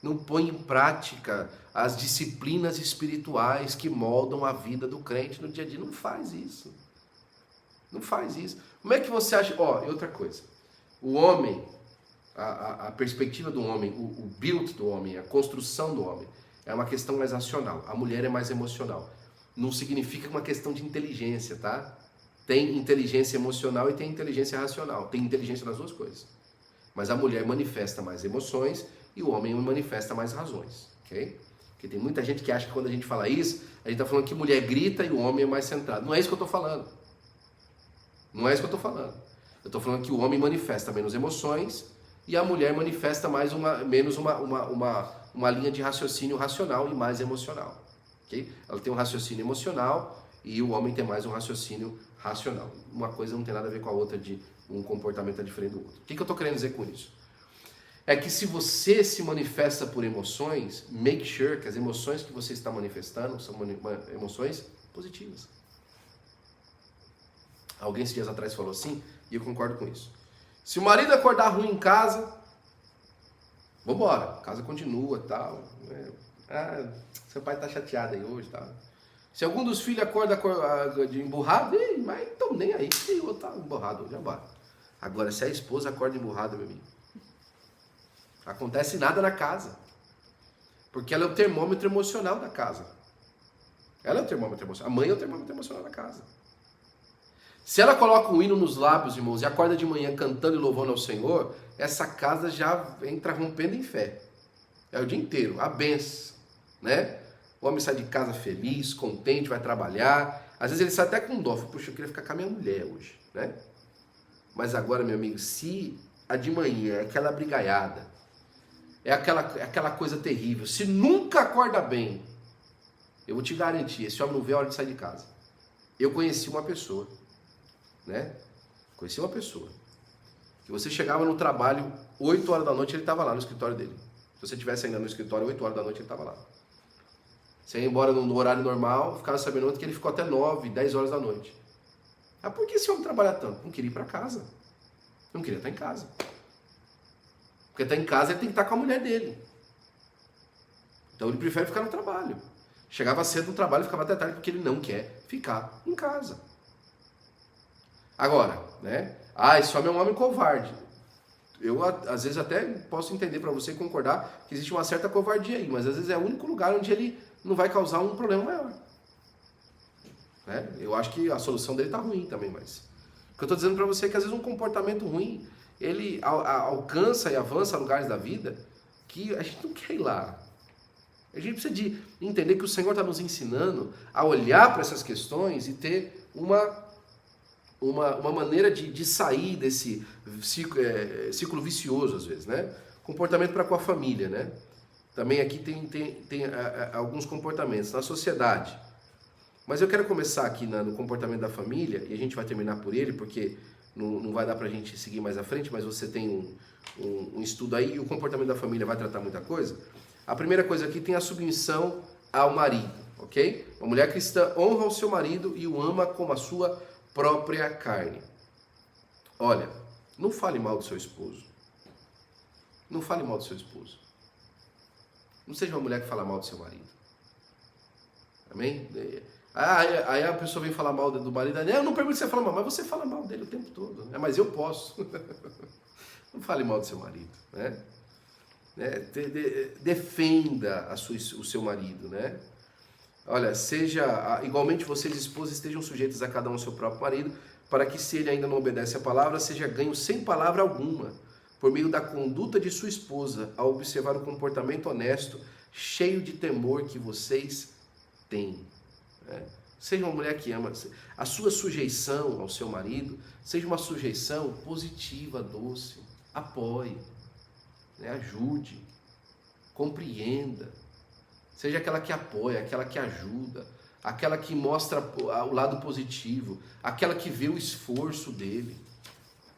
S1: não põe em prática as disciplinas espirituais que moldam a vida do crente no dia a dia. Não faz isso. Não faz isso. Como é que você acha... e outra coisa. O homem, a perspectiva do homem, o build do homem, a construção do homem, é uma questão mais racional. A mulher é mais emocional. Não significa uma questão de inteligência, tá? Tem inteligência emocional e tem inteligência racional. Tem inteligência nas duas coisas. Mas a mulher manifesta mais emoções e o homem manifesta mais razões, ok? Porque tem muita gente que acha que quando a gente fala isso, a gente está falando que mulher grita e o homem é mais centrado. Não é isso que eu estou falando. Não é isso que eu estou falando. Eu estou falando que o homem manifesta menos emoções e a mulher manifesta menos uma linha de raciocínio racional e mais emocional. Okay? Ela tem um raciocínio emocional e o homem tem mais um raciocínio racional. Uma coisa não tem nada a ver com a outra, de um comportamento é diferente do outro. O que eu estou querendo dizer com isso? É que se você se manifesta por emoções, make sure que as emoções que você está manifestando são emoções positivas. Alguém esses dias atrás falou assim, e eu concordo com isso. Se o marido acordar ruim em casa, vambora, a casa continua, tal. Seu pai tá chateado aí hoje, tal. Se algum dos filhos acorda de emburrado, mas então nem aí, o outro tá emburrado hoje, vambora. Agora, se a esposa acorda emburrada, meu amigo, acontece nada na casa. Porque ela é o termômetro emocional da casa. Ela é o termômetro emocional. A mãe é o termômetro emocional da casa. Se ela coloca um hino nos lábios, irmãos, e acorda de manhã cantando e louvando ao Senhor, essa casa já entra rompendo em fé. É o dia inteiro, a benção, né? O homem sai de casa feliz, contente, vai trabalhar. Às vezes ele sai até com dó. Puxa, eu queria ficar com a minha mulher hoje, né? Mas agora, meu amigo, se a de manhã é aquela brigaiada, é aquela coisa terrível, se nunca acorda bem, eu vou te garantir, esse homem não vê a hora de sair de casa. Eu conheci uma pessoa, né? Conheci uma pessoa que você chegava no trabalho 8 horas da noite, ele estava lá no escritório dele. Se você estivesse ainda no escritório 8 horas da noite, ele estava lá. Você ia embora no horário normal, ficava sabendo ontem que ele ficou até 9, 10 horas da noite. Ah, por que esse homem trabalha tanto? Não queria ir para casa. Não queria estar em casa. Porque estar em casa ele tem que estar com a mulher dele. Então ele prefere ficar no trabalho. Chegava cedo no trabalho e ficava até tarde porque ele não quer ficar em casa. Agora, né? Ah, esse homem é um homem covarde. Eu, às vezes, até posso entender para você concordar que existe uma certa covardia aí, mas às vezes é o único lugar onde ele não vai causar um problema maior. Né? Eu acho que a solução dele está ruim também, mas... O que eu estou dizendo para você é que às vezes um comportamento ruim, ele alcança e avança lugares da vida que a gente não quer ir lá. A gente precisa de entender que o Senhor está nos ensinando a olhar para essas questões e ter uma maneira de sair desse ciclo vicioso, às vezes, né? Comportamento para com a família, né? Também aqui tem alguns comportamentos na sociedade. Mas eu quero começar aqui no comportamento da família, e a gente vai terminar por ele, porque não vai dar para a gente seguir mais à frente, mas você tem um estudo aí, e o comportamento da família vai tratar muita coisa. A primeira coisa aqui tem a submissão ao marido, ok? Uma mulher cristã honra o seu marido e o ama como a sua própria carne. Olha, não fale mal do seu esposo. Não fale mal do seu esposo. Não seja uma mulher que fala mal do seu marido. Amém? Aí a pessoa vem falar mal do marido. Eu não permito você falar mal, mas você fala mal dele o tempo todo. Né? Mas eu posso. Não fale mal do seu marido. Né? Defenda o seu marido. Né? Olha, igualmente vocês esposas estejam sujeitos a cada um ao seu próprio marido, para que se ele ainda não obedece a palavra, seja ganho sem palavra alguma, por meio da conduta de sua esposa, ao observar o comportamento honesto, cheio de temor que vocês têm. Seja uma mulher que ama. A sua sujeição ao seu marido seja uma sujeição positiva, doce. Apoie, né? Ajude, compreenda. Seja aquela que apoia, aquela que ajuda, aquela que mostra o lado positivo, aquela que vê o esforço dele.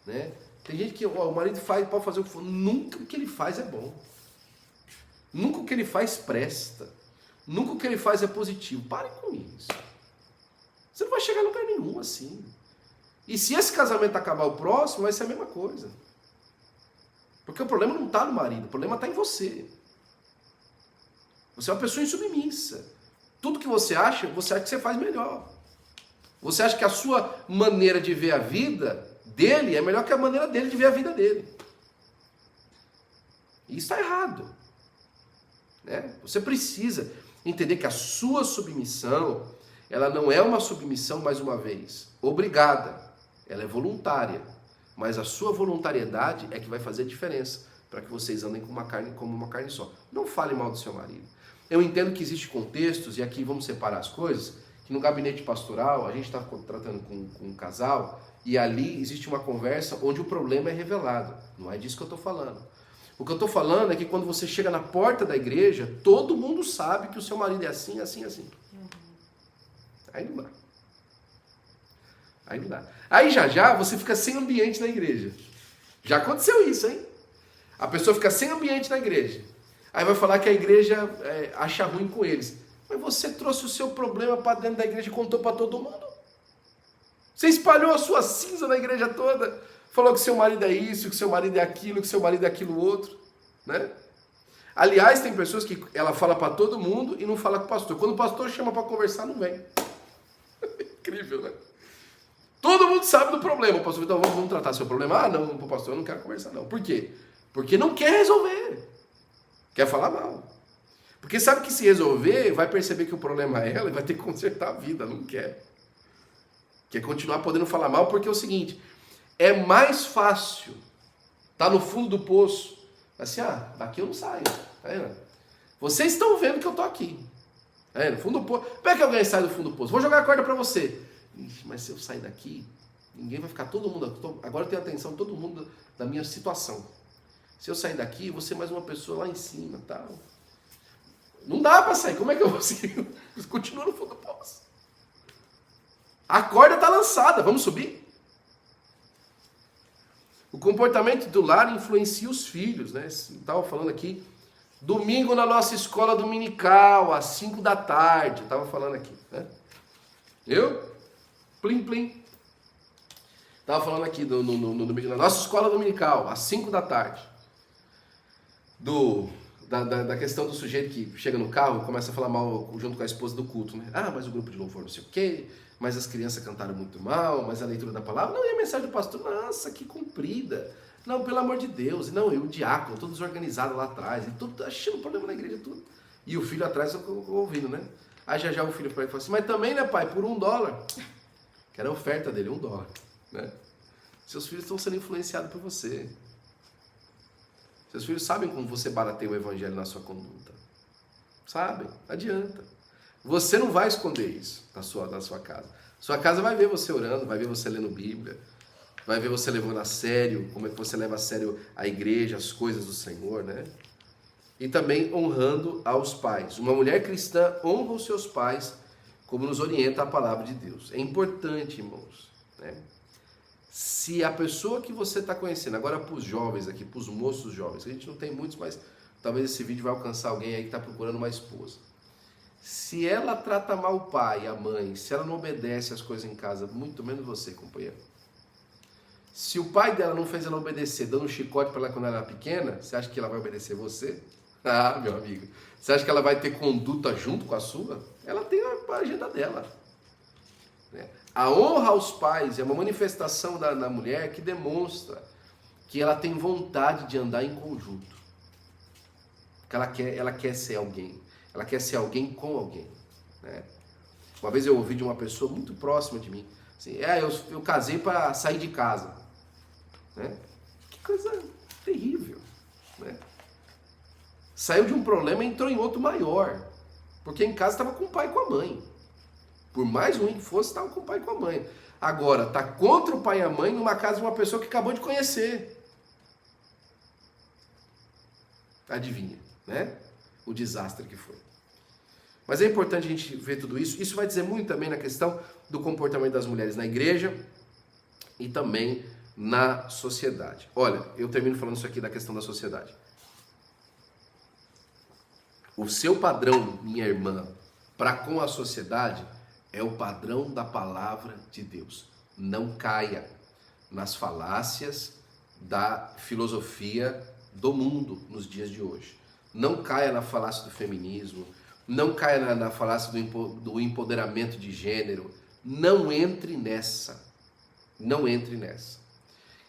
S1: Né? Tem gente que o marido pode fazer o que for, nunca o que ele faz é bom. Nunca o que ele faz presta. Nunca o que ele faz é positivo. Pare com isso. Você não vai chegar a lugar nenhum assim. E se esse casamento acabar o próximo, vai ser a mesma coisa. Porque o problema não está no marido, o problema está em você. Você é uma pessoa insubmissa. Tudo que você acha que você faz melhor. Você acha que a sua maneira de ver a vida dele é melhor que a maneira dele de ver a vida dele. E isso está errado. Né? Você precisa entender que a sua submissão, ela não é uma submissão, mais uma vez, obrigada. Ela é voluntária. Mas a sua voluntariedade é que vai fazer a diferença para que vocês andem como uma carne só. Não fale mal do seu marido. Eu entendo que existem contextos, e aqui vamos separar as coisas, que no gabinete pastoral a gente está tratando com um casal, e ali existe uma conversa onde o problema é revelado. Não é disso que eu estou falando. O que eu estou falando é que quando você chega na porta da igreja, todo mundo sabe que o seu marido é assim, assim, assim. Aí não dá. Aí não dá. Aí já você fica sem ambiente na igreja. Já aconteceu isso, hein? A pessoa fica sem ambiente na igreja. Aí vai falar que a igreja acha ruim com eles. Mas você trouxe o seu problema para dentro da igreja e contou para todo mundo. Você espalhou a sua cinza na igreja toda. Falou que seu marido é isso, que seu marido é aquilo, que seu marido é aquilo outro. Né? Aliás, tem pessoas que ela fala para todo mundo e não fala com o pastor. Quando o pastor chama para conversar, não vem. Incrível, né? Todo mundo sabe do problema. O pastor fala, então vamos tratar seu problema. Ah, não, pastor, eu não quero conversar não. Por quê? Porque não quer resolver. Quer falar mal. Porque sabe que se resolver, vai perceber que o problema é ela e vai ter que consertar a vida. Não quer. Quer continuar podendo falar mal porque é o seguinte, é mais fácil estar no fundo do poço. Assim, daqui eu não saio. Tá vendo? Vocês estão vendo que eu estou aqui. Tá vendo? Fundo do poço. Como é que alguém sai do fundo do poço? Vou jogar a corda para você. Ixi, mas se eu sair daqui, ninguém vai ficar, todo mundo, agora eu tenho atenção todo mundo da minha situação. Se eu sair daqui, eu vou ser mais uma pessoa lá em cima, tal. Não dá para sair, como é que eu vou seguir? Continua no fundo do poço. A corda está lançada, vamos subir? O comportamento do lar influencia os filhos, né? Estava falando aqui, domingo na nossa escola dominical, às 5 da tarde, estava falando aqui, né? Eu? Plim, plim. Estava falando aqui na nossa escola dominical, às 5 da tarde, da questão do sujeito que chega no carro e começa a falar mal junto com a esposa do culto, né? Ah, mas o grupo de louvor não sei o quê, mas as crianças cantaram muito mal, mas a leitura da palavra... Não, e a mensagem do pastor? Nossa, que comprida. Não, pelo amor de Deus. Não, e o diácono, todo desorganizado lá atrás, e tudo achando problema na igreja, tudo. E o filho atrás ouvindo, né? Aí já o filho fala assim, mas também, né, pai, por $1. Que era a oferta dele, $1. Né? Seus filhos estão sendo influenciados por você. Seus filhos sabem como você barateia o evangelho na sua conduta. Sabem, não adianta. Você não vai esconder isso na sua casa. Sua casa vai ver você orando, vai ver você lendo Bíblia, vai ver você levando a sério, como é que você leva a sério a igreja, as coisas do Senhor, né? E também honrando aos pais. Uma mulher cristã honra os seus pais, como nos orienta a palavra de Deus. É importante, irmãos, né? Se a pessoa que você está conhecendo, agora para os jovens aqui, para os moços jovens, a gente não tem muitos, mas talvez esse vídeo vai alcançar alguém aí que está procurando uma esposa. Se ela trata mal o pai, a mãe, se ela não obedece as coisas em casa, muito menos você, companheiro. Se o pai dela não fez ela obedecer, dando um chicote para ela quando ela era pequena, você acha que ela vai obedecer você? Ah, meu amigo, você acha que ela vai ter conduta junto com a sua? Ela tem a agenda dela. A honra aos pais é uma manifestação da mulher que demonstra que ela tem vontade de andar em conjunto. Que ela quer ser alguém. Ela quer ser alguém com alguém. Né? Uma vez eu ouvi de uma pessoa muito próxima de mim. Assim, eu casei para sair de casa. Né? Que coisa terrível. Né? Saiu de um problema e entrou em outro maior. Porque em casa estava com o pai e com a mãe. Por mais ruim que fosse, estava com o pai e com a mãe. Agora, está contra o pai e a mãe numa casa de uma pessoa que acabou de conhecer. Adivinha, né? O desastre que foi. Mas é importante a gente ver tudo isso. Isso vai dizer muito também na questão do comportamento das mulheres na igreja e também na sociedade. Olha, eu termino falando isso aqui da questão da sociedade. O seu padrão, minha irmã, para com a sociedade é o padrão da palavra de Deus. Não caia nas falácias da filosofia do mundo nos dias de hoje. Não caia na falácia do feminismo, não caia na falácia do empoderamento de gênero. Não entre nessa. Não entre nessa.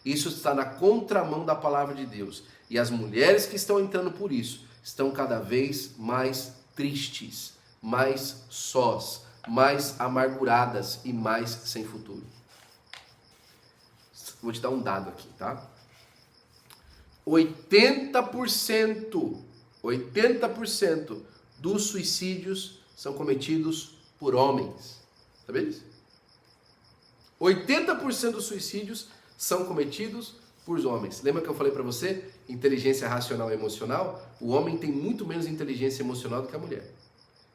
S1: Isso está na contramão da palavra de Deus. E as mulheres que estão entrando por isso estão cada vez mais tristes, mais sós, mais amarguradas e mais sem futuro. Vou te dar um dado aqui, tá? 80% dos suicídios são cometidos por homens. Sabia disso? 80% dos suicídios são cometidos por homens. Lembra que eu falei para você? Inteligência racional e emocional? O homem tem muito menos inteligência emocional do que a mulher.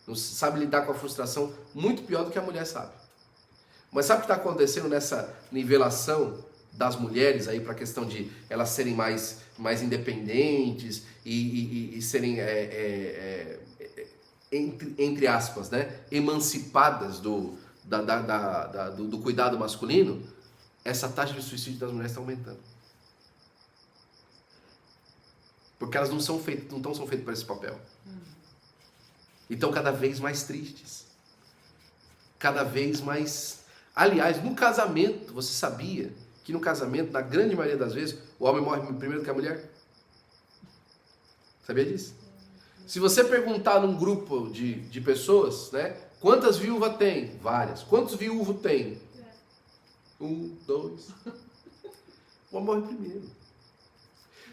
S1: Não sabe lidar com a frustração muito pior do que a mulher sabe. Mas sabe o que está acontecendo nessa nivelação das mulheres aí para a questão de elas serem mais independentes e serem, entre aspas, né, emancipadas do cuidado masculino? Essa taxa de suicídio das mulheres está aumentando. Porque elas não são feitas para esse papel. E estão cada vez mais tristes. Cada vez mais... Aliás, no casamento, você sabia que no casamento, na grande maioria das vezes, o homem morre primeiro do que a mulher? Sabia disso? Se você perguntar num grupo de pessoas, né, quantas viúvas tem? Várias. Quantos viúvos tem? 1, 2. O homem morre primeiro.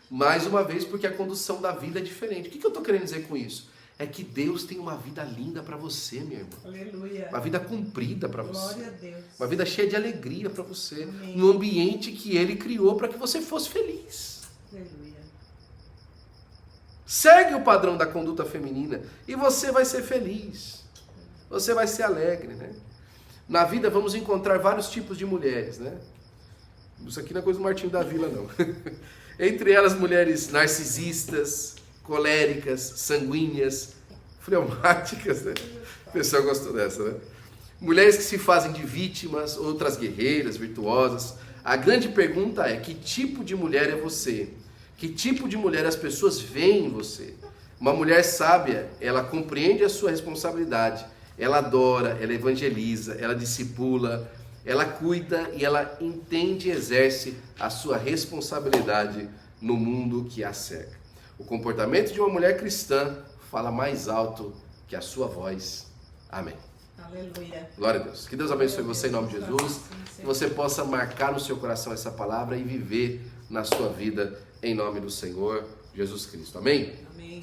S1: Mais uma vez, porque a condução da vida é diferente. O que eu estou querendo dizer com isso? É que Deus tem uma vida linda para você, minha irmã.
S3: Aleluia.
S1: Uma vida cumprida para você.
S3: Glória a Deus.
S1: Uma vida cheia de alegria para você.
S3: Amém.
S1: Num ambiente que Ele criou para que você fosse feliz.
S3: Aleluia.
S1: Segue o padrão da conduta feminina e você vai ser feliz. Você vai ser alegre, né? Na vida vamos encontrar vários tipos de mulheres, né? Isso aqui não é coisa do Martinho da Vila, não. Entre elas, mulheres narcisistas, coléricas, sanguíneas, fleumáticas, né? O pessoal gostou dessa, né? Mulheres que se fazem de vítimas, outras guerreiras, virtuosas. a grande pergunta é: que tipo de mulher é você? Que tipo de mulher as pessoas veem em você? Uma mulher sábia, ela compreende a sua responsabilidade, ela adora, ela evangeliza, ela discipula, ela cuida e ela entende e exerce a sua responsabilidade no mundo que a cerca. O comportamento de uma mulher cristã fala mais alto que a sua voz. Amém.
S3: Aleluia.
S1: Glória a Deus. Que Deus abençoe você em nome de Jesus. Que você possa marcar no seu coração essa palavra e viver na sua vida em nome do Senhor Jesus Cristo. Amém?
S3: Amém.